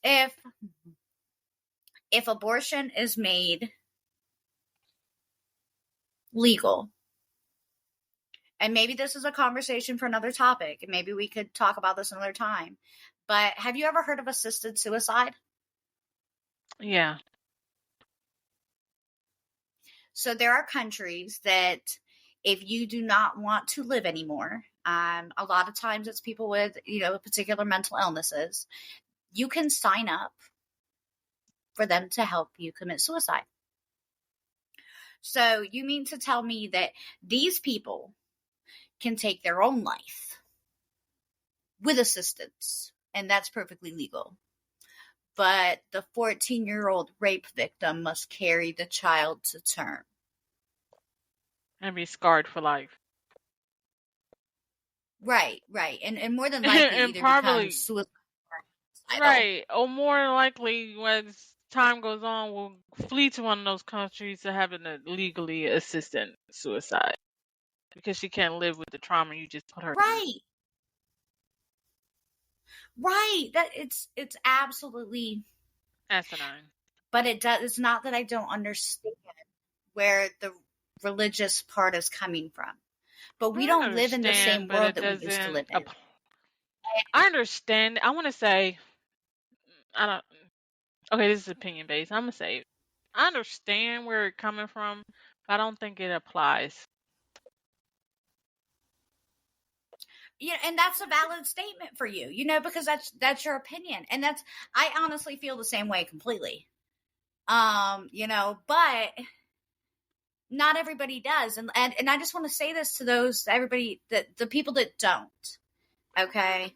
if abortion is made legal, and maybe this is a conversation for another topic, and maybe we could talk about this another time, but have you ever heard of assisted suicide? Yeah. So there are countries that if you do not want to live anymore, a lot of times it's people with, particular mental illnesses, you can sign up for them to help you commit suicide. So you mean to tell me that these people can take their own life with assistance, and that's perfectly legal, but the 14-year-old rape victim must carry the child to term and be scarred for life? Right, and more than likely and either probably become suicidal. right, or more likely as time goes on will flee to one of those countries to having a legally assisted suicide because she can't live with the trauma you just put her through. Right. That it's absolutely asinine. But it's not that I don't understand where the religious part is coming from. But we don't live in the same world that we used to live in. I understand. I want to say, okay, this is opinion based. I'm going to say, I understand where it's coming from, but I don't think it applies. Yeah, and that's a valid statement for you, because that's your opinion. And I honestly feel the same way completely. But not everybody does. And I just want to say this to the people that don't. Okay.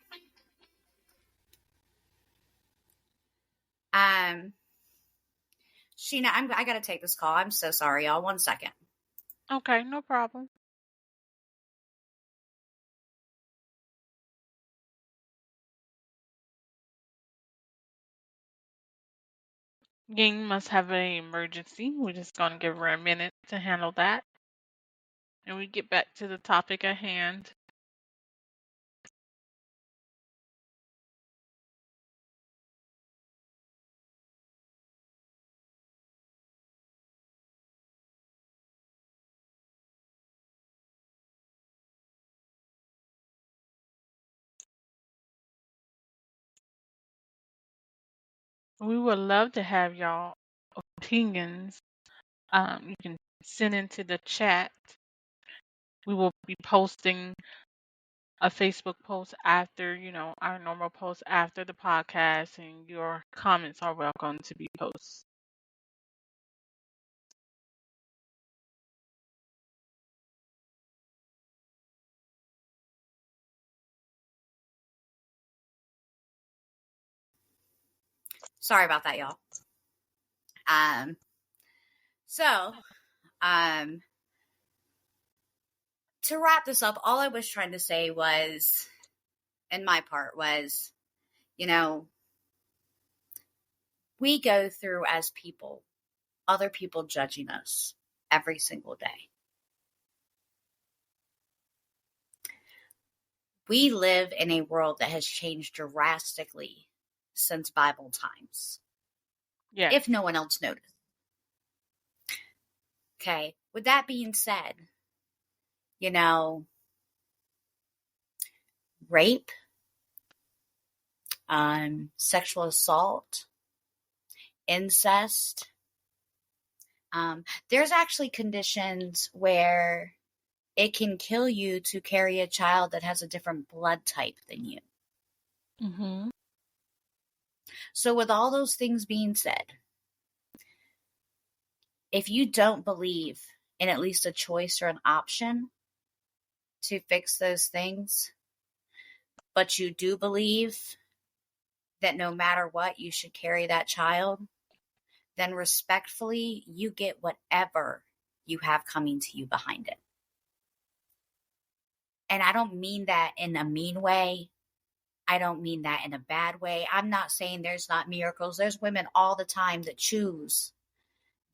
Sheena, I got to take this call. I'm so sorry, y'all. 1 second. Okay, no problem. Ying must have an emergency. We're just going to give her a minute to handle that. And we get back to the topic at hand. We would love to have y'all opinions. You can send into the chat. We will be posting a Facebook post after, our normal post after the podcast, and your comments are welcome to be posted. Sorry about that, y'all. To wrap this up, all I was trying to say was, and my part was, we go through as people, other people judging us every single day. We live in a world that has changed drastically since Bible times. Yeah. If no one else noticed. Okay. With that being said, rape, sexual assault, incest. There's actually conditions where it can kill you to carry a child that has a different blood type than you. Mm-hmm. So with all those things being said, if you don't believe in at least a choice or an option to fix those things, but you do believe that no matter what, you should carry that child, then respectfully, you get whatever you have coming to you behind it. And I don't mean that in a mean way. I don't mean that in a bad way. I'm not saying there's not miracles. There's women all the time that choose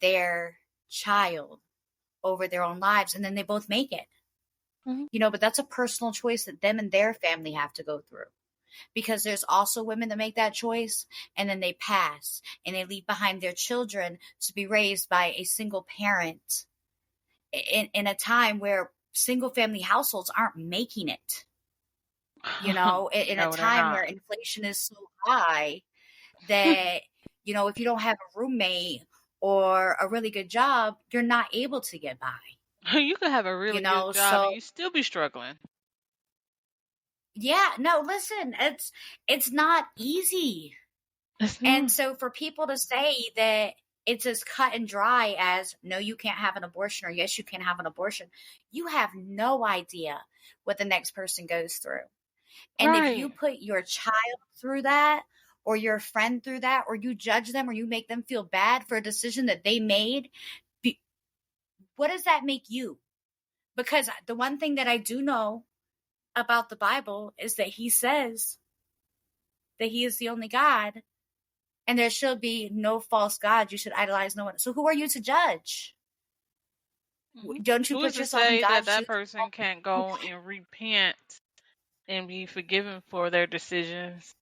their child over their own lives, and then they both make it. Mm-hmm. But that's a personal choice that them and their family have to go through. Because there's also women that make that choice and then they pass and they leave behind their children to be raised by a single parent in a time where single family households aren't making it. In No, a time where inflation is so high that, if you don't have a roommate or a really good job, you're not able to get by. You could have a really good job and you still be struggling. Yeah, no, listen, it's not easy. And so for people to say that it's as cut and dry as, no, you can't have an abortion, or yes, you can have an abortion, you have no idea what the next person goes through. And if you put your child through that, or your friend through that, or you judge them, or you make them feel bad for a decision that they made, what does that make you? Because the one thing that I do know about the Bible is that he says that he is the only God, and there should be no false God. You should idolize no one. So who are you to judge? Don't you put yourself in God's shoes? That person can't go and repent and be forgiven for their decisions.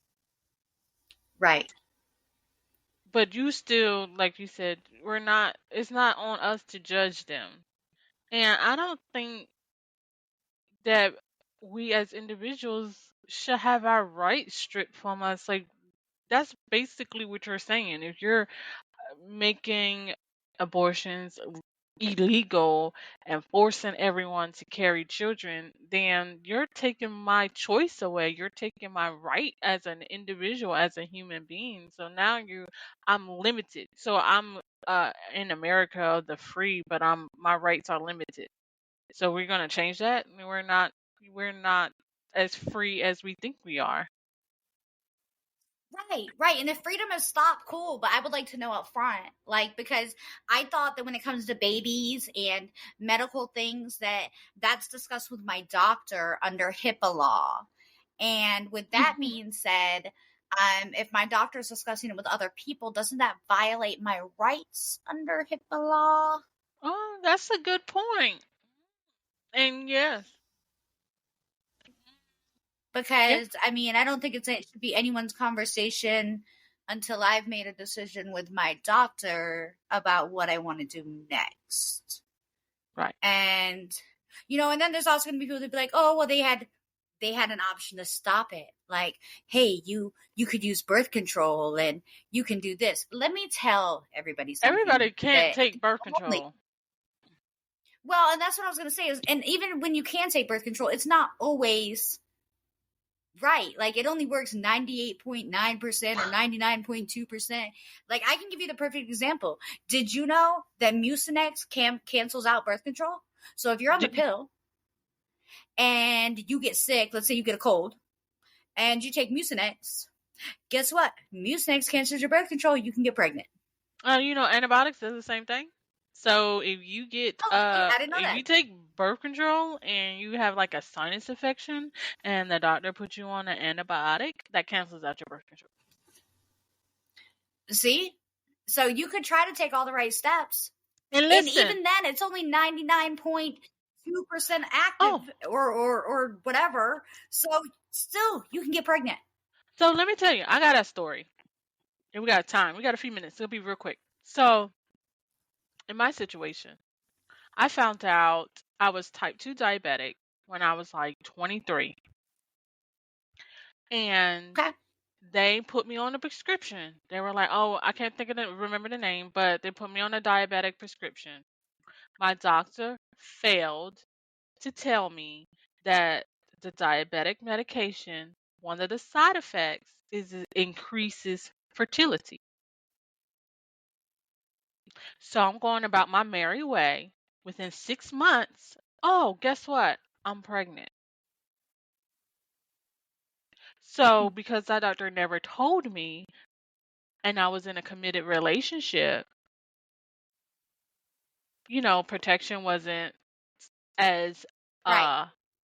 Right. But you still, like you said, it's not on us to judge them. And I don't think that we as individuals should have our rights stripped from us. Like, that's basically what you're saying. If you're making abortions illegal and forcing everyone to carry children, then you're taking my choice away. You're taking my right as an individual, as a human being. So now I'm limited. So I'm in America the free, but my rights are limited. So we're gonna change that. We're not as free as we think we are. Right. And if freedom is stopped, cool. But I would like to know up front, like, because I thought that when it comes to babies and medical things, that's discussed with my doctor under HIPAA law. And with that being said, if my doctor is discussing it with other people, doesn't that violate my rights under HIPAA law? Oh, that's a good point. And yes, yeah, Because I mean, I don't think it should be anyone's conversation until I've made a decision with my doctor about what I want to do next. right. And and then there's also going to be people that be like, oh, well, they had an option to stop it. Like, hey, you could use birth control and you can do this. Let me tell everybody something. Everybody can't take birth control. Well, and that's what I was going to say is, and even when you can take birth control, it's not always right. Like, it only works 98.9% or 99.2%. Like, I can give you the perfect example. Did you know that Mucinex cancels out birth control? So if you're on the pill and you get sick, let's say you get a cold, and you take Mucinex, guess what? Mucinex cancels your birth control. You can get pregnant. Antibiotics do the same thing. So if you get I didn't know if that. you take birth control and you have like a sinus infection and the doctor puts you on an antibiotic, that cancels out your birth control. See? So you could try to take all the right steps. And listen, even then it's only 99.2% active or whatever. So still you can get pregnant. So let me tell you, I got a story. And we got time. We got a few minutes. It'll be real quick. So in my situation, I found out I was type 2 diabetic when I was like 23. And they put me on a prescription. They were like, oh, I can't remember the name, but they put me on a diabetic prescription. My doctor failed to tell me that the diabetic medication, one of the side effects is it increases fertility. So I'm going about my merry way. Within 6 months, oh, guess what? I'm pregnant. So because that doctor never told me, and I was in a committed relationship, protection wasn't as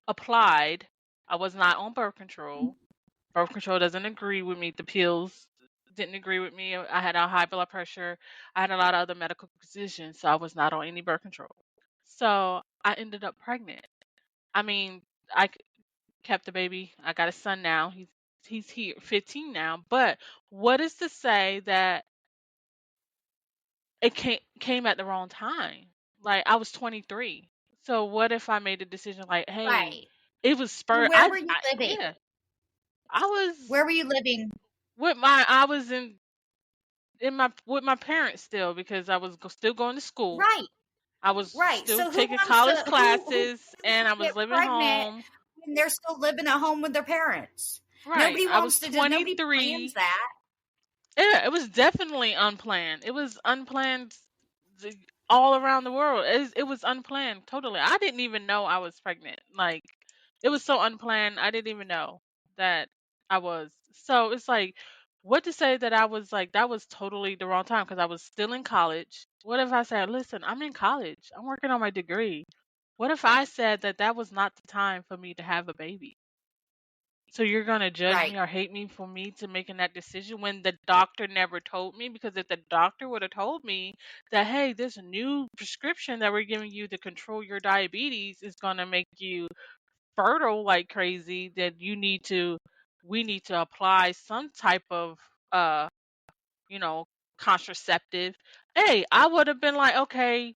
applied. I was not on birth control. Birth control doesn't agree with me. The pills didn't agree with me. I had a high blood pressure. I had a lot of other medical conditions, so I was not on any birth control. So I ended up pregnant. I mean, I kept the baby. I got a son now. He's here, 15 now. But what is to say that it came at the wrong time? Like, I was 23. So what if I made a decision like, hey, it was spurred. Where were you living? Yeah, I was. Where were you living? I was with my parents still because I was still going to school. Right. I was still so taking college classes, and I was living home. And they're still living at home with their parents. Right. Nobody wants to do. Nobody plans that. Yeah, it was definitely unplanned. It was unplanned all around the world. It was unplanned totally. I didn't even know I was pregnant. Like, it was so unplanned. I didn't even know that I was. So it's like, what to say that I was like, that was totally the wrong time because I was still in college. What if I said, listen, I'm in college. I'm working on my degree. What if I said that was not the time for me to have a baby? So you're going to judge me or hate me for me to making that decision when the doctor never told me? Because if the doctor would have told me that, hey, this new prescription that we're giving you to control your diabetes is going to make you fertile like crazy, that we need to apply some type of contraceptive, hey, I would have been like, okay,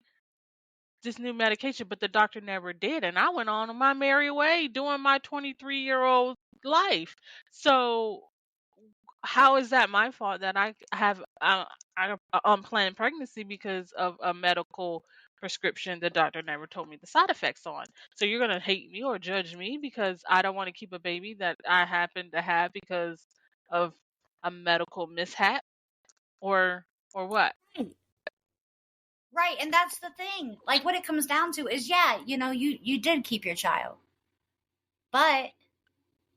this new medication, but the doctor never did, and I went on my merry way doing my 23-year-old life. So how is that my fault that I have an unplanned pregnancy because of a medical prescription the doctor never told me the side effects on. So you're going to hate me or judge me because I don't want to keep a baby that I happen to have because of a medical mishap, or what? Right. Right, and that's the thing. Like, what it comes down to is, yeah, you did keep your child. But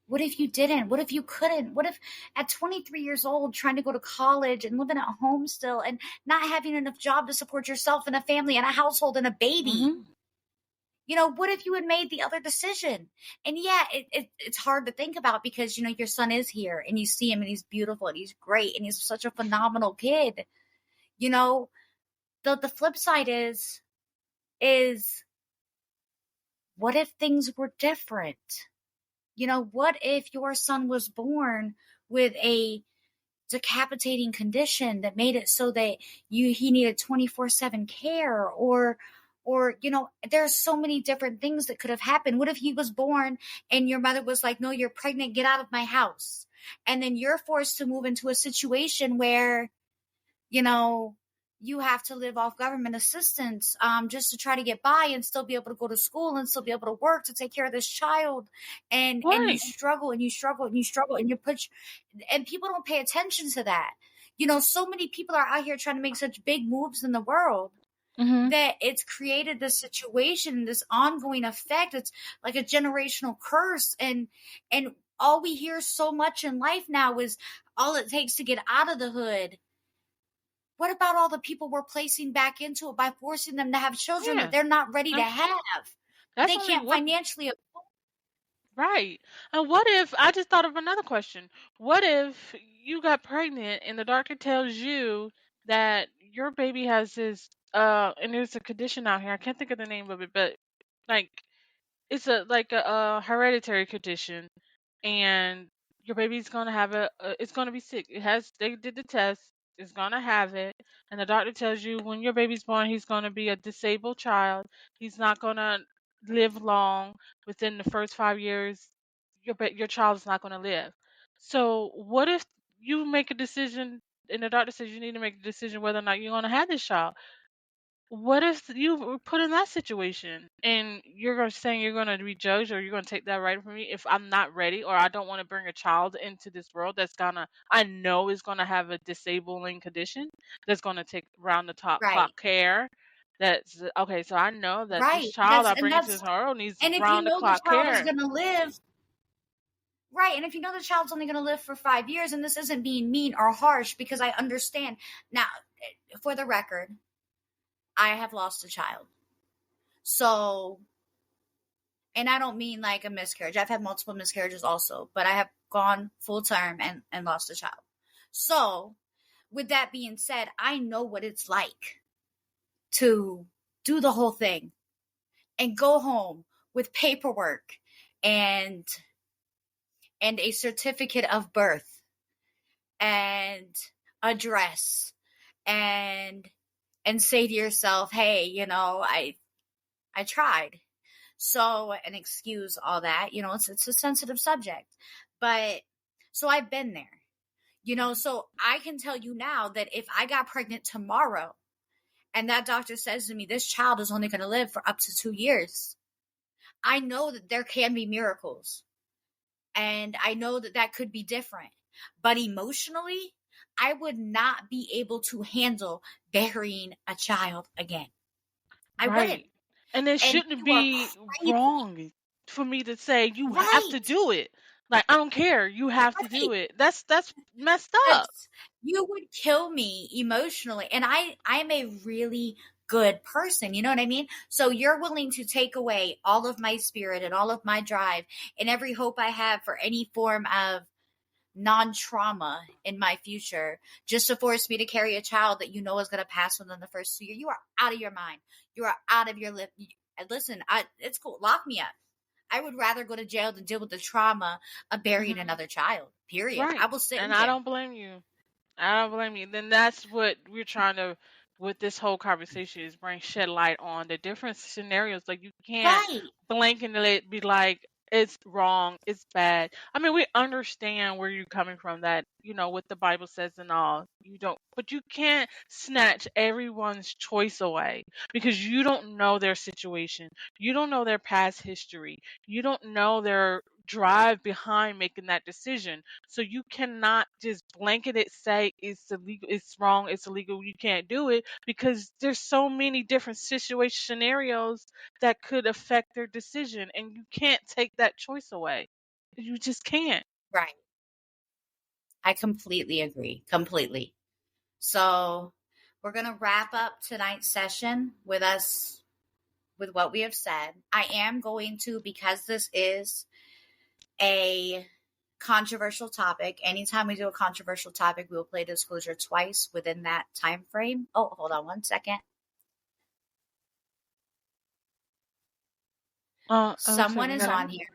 what if you didn't? What if you couldn't? What if at 23 years old, trying to go to college and living at home still and not having enough job to support yourself and a family and a household and a baby? What if you had made the other decision? And yeah, it's hard to think about because, your son is here and you see him and he's beautiful and he's great and he's such a phenomenal kid. The flip side is what if things were different? What if your son was born with a decapitating condition that made it so that he needed 24/7 care, or there's so many different things that could have happened. What if he was born and your mother was like, no, you're pregnant, get out of my house. And then you're forced to move into a situation where, you have to live off government assistance just to try to get by and still be able to go to school and still be able to work to take care of this child. And you struggle and you struggle and you struggle and and people don't pay attention to that. So many people are out here trying to make such big moves in the world that it's created this situation, this ongoing effect. It's like a generational curse. And all we hear so much in life now is all it takes to get out of the hood. What about all the people we're placing back into it by forcing them to have children that they're not ready to have? They can't financially afford. Right. And what if, I just thought of another question. What if you got pregnant and the doctor tells you that your baby has this, and there's a condition out here, I can't think of the name of it, but like, it's a hereditary condition, and your baby's gonna have it's gonna be sick. They did the test, it's gonna have it, and the doctor tells you when your baby's born, he's gonna be a disabled child. He's not gonna live long. Within the first 5 years, your child is not gonna live. So what if you make a decision, and the doctor says you need to make a decision whether or not you're gonna have this child? What if you were put in that situation and saying you're going to be judged, or you're going to take that right from me if I'm not ready, or I don't want to bring a child into this world I know is going to have a disabling condition that's going to take round the clock care. That's okay. So I know that this child I bring into this world needs round the clock care. And if you know the child is going to live, right, and if you know the child's only going to live for 5 years, and this isn't being mean or harsh, because I understand. Now, for the record, I have lost a child. So, and I don't mean like a miscarriage. I've had multiple miscarriages also, but I have gone full term and lost a child. So, with that being said, I know what it's like to do the whole thing and go home with paperwork and a certificate of birth and address and say to yourself, hey, I tried. So, and excuse all that, it's a sensitive subject, but so I've been there, so I can tell you now that if I got pregnant tomorrow and that doctor says to me, this child is only going to live for up to 2 years, I know that there can be miracles, and I know that that could be different, but emotionally, I would not be able to handle burying a child again. I wouldn't. And it shouldn't be wrong for me to say you have to do it. Like, I don't care. You have to do it. That's messed up. You would kill me emotionally. And I'm a really good person. You know what I mean? So you're willing to take away all of my spirit and all of my drive and every hope I have for any form of non-trauma in my future just to force me to carry a child that you know is going to pass within the first 2 years. You are out of your mind. You are out of your listen, it's cool. Lock me up. I would rather go to jail than deal with the trauma of burying another child. Period. Right. I will sit and I don't blame you. Then that's what we're trying to, with this whole conversation, is shed light on the different scenarios. Like, you can't blink and let it be like, it's wrong, it's bad. I mean, we understand where you're coming from, that, what the Bible says and all. But you can't snatch everyone's choice away, because you don't know their situation. You don't know their past history. You don't know their drive behind making that decision. So you cannot just blanket it, say it's illegal, it's wrong, it's illegal, you can't do it, because there's so many different scenarios that could affect their decision, and you can't take that choice away. You just can't. Right. I completely agree. Completely. So we're going to wrap up tonight's session with what we have said. I am going to, because this is a controversial topic, anytime we do a controversial topic, we will play disclosure twice within that time frame. Oh, hold on one second. Someone is on here.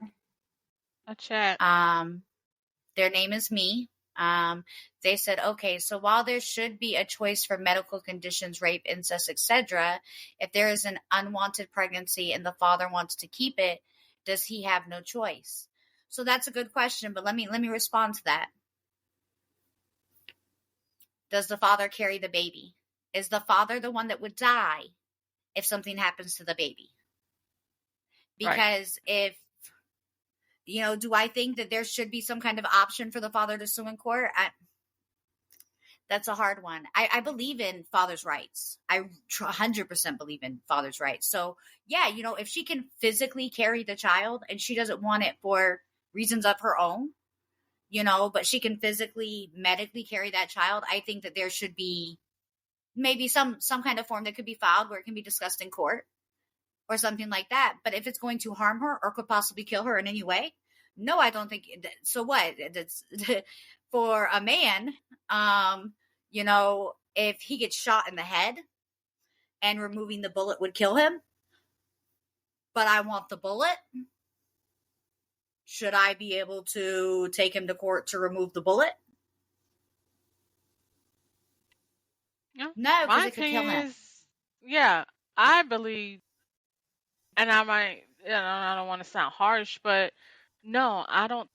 A chat. Their name is me. They said, okay, so while there should be a choice for medical conditions, rape, incest, etc., if there is an unwanted pregnancy and the father wants to keep it, does he have no choice? So that's a good question, but let me respond to that. Does the father carry the baby? Is the father the one that would die if something happens to the baby? Because if, do I think that there should be some kind of option for the father to sue in court? That's a hard one. I believe in father's rights. I 100% believe in father's rights. So, yeah, if she can physically carry the child and she doesn't want it for reasons of her own, but she can physically, medically carry that child, I think that there should be maybe some kind of form that could be filed where it can be discussed in court or something like that. But if it's going to harm her or could possibly kill her in any way, no, I don't think. So what? That's for a man, if he gets shot in the head and removing the bullet would kill him, but I want the bullet, should I be able to take him to court to remove the bullet? No, because it could kill him. I believe, and I don't want to sound harsh, but no, I don't.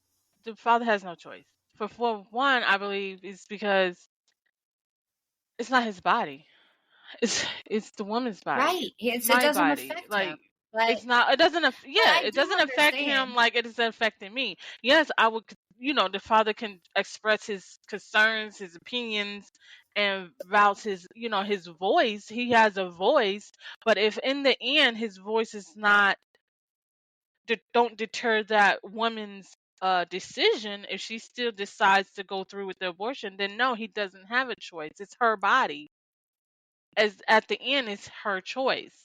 The father has no choice. For one, I believe it's because it's not his body. It's the woman's body. Right. It's it my doesn't body. affect Like him. But it's not. It doesn't. It doesn't affect him understand. like it is affecting me. Yes, I would. The father can express his concerns, his opinions, and vouch his voice. He has a voice, but if in the end his voice is not, don't deter that woman's decision, if she still decides to go through with the abortion, then no, he doesn't have a choice. It's her body. As at the end, it's her choice.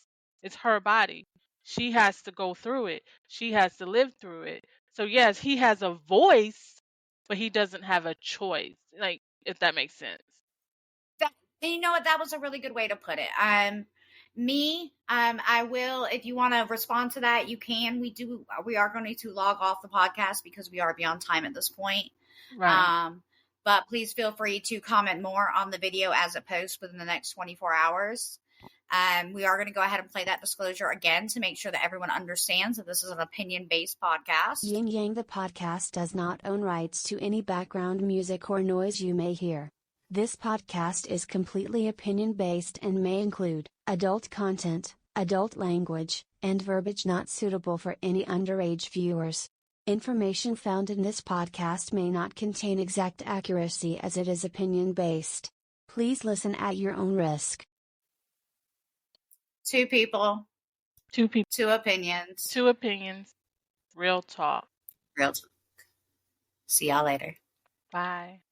It's her body. She has to go through it. She has to live through it. So yes, he has a voice, but he doesn't have a choice. Like, if that makes sense. You know what? That was a really good way to put it. I will, if you want to respond to that, you can. We are going to log off the podcast because we are beyond time at this point. Right. But please feel free to comment more on the video as it posts within the next 24 hours. We are going to go ahead and play that disclosure again to make sure that everyone understands that this is an opinion-based podcast. Yin Yang the podcast does not own rights to any background music or noise you may hear. This podcast is completely opinion-based and may include adult content, adult language, and verbiage not suitable for any underage viewers. Information found in this podcast may not contain exact accuracy as it is opinion-based. Please listen at your own risk. Two people. Two people. Two opinions. Two opinions. Real talk. Real talk. See y'all later. Bye.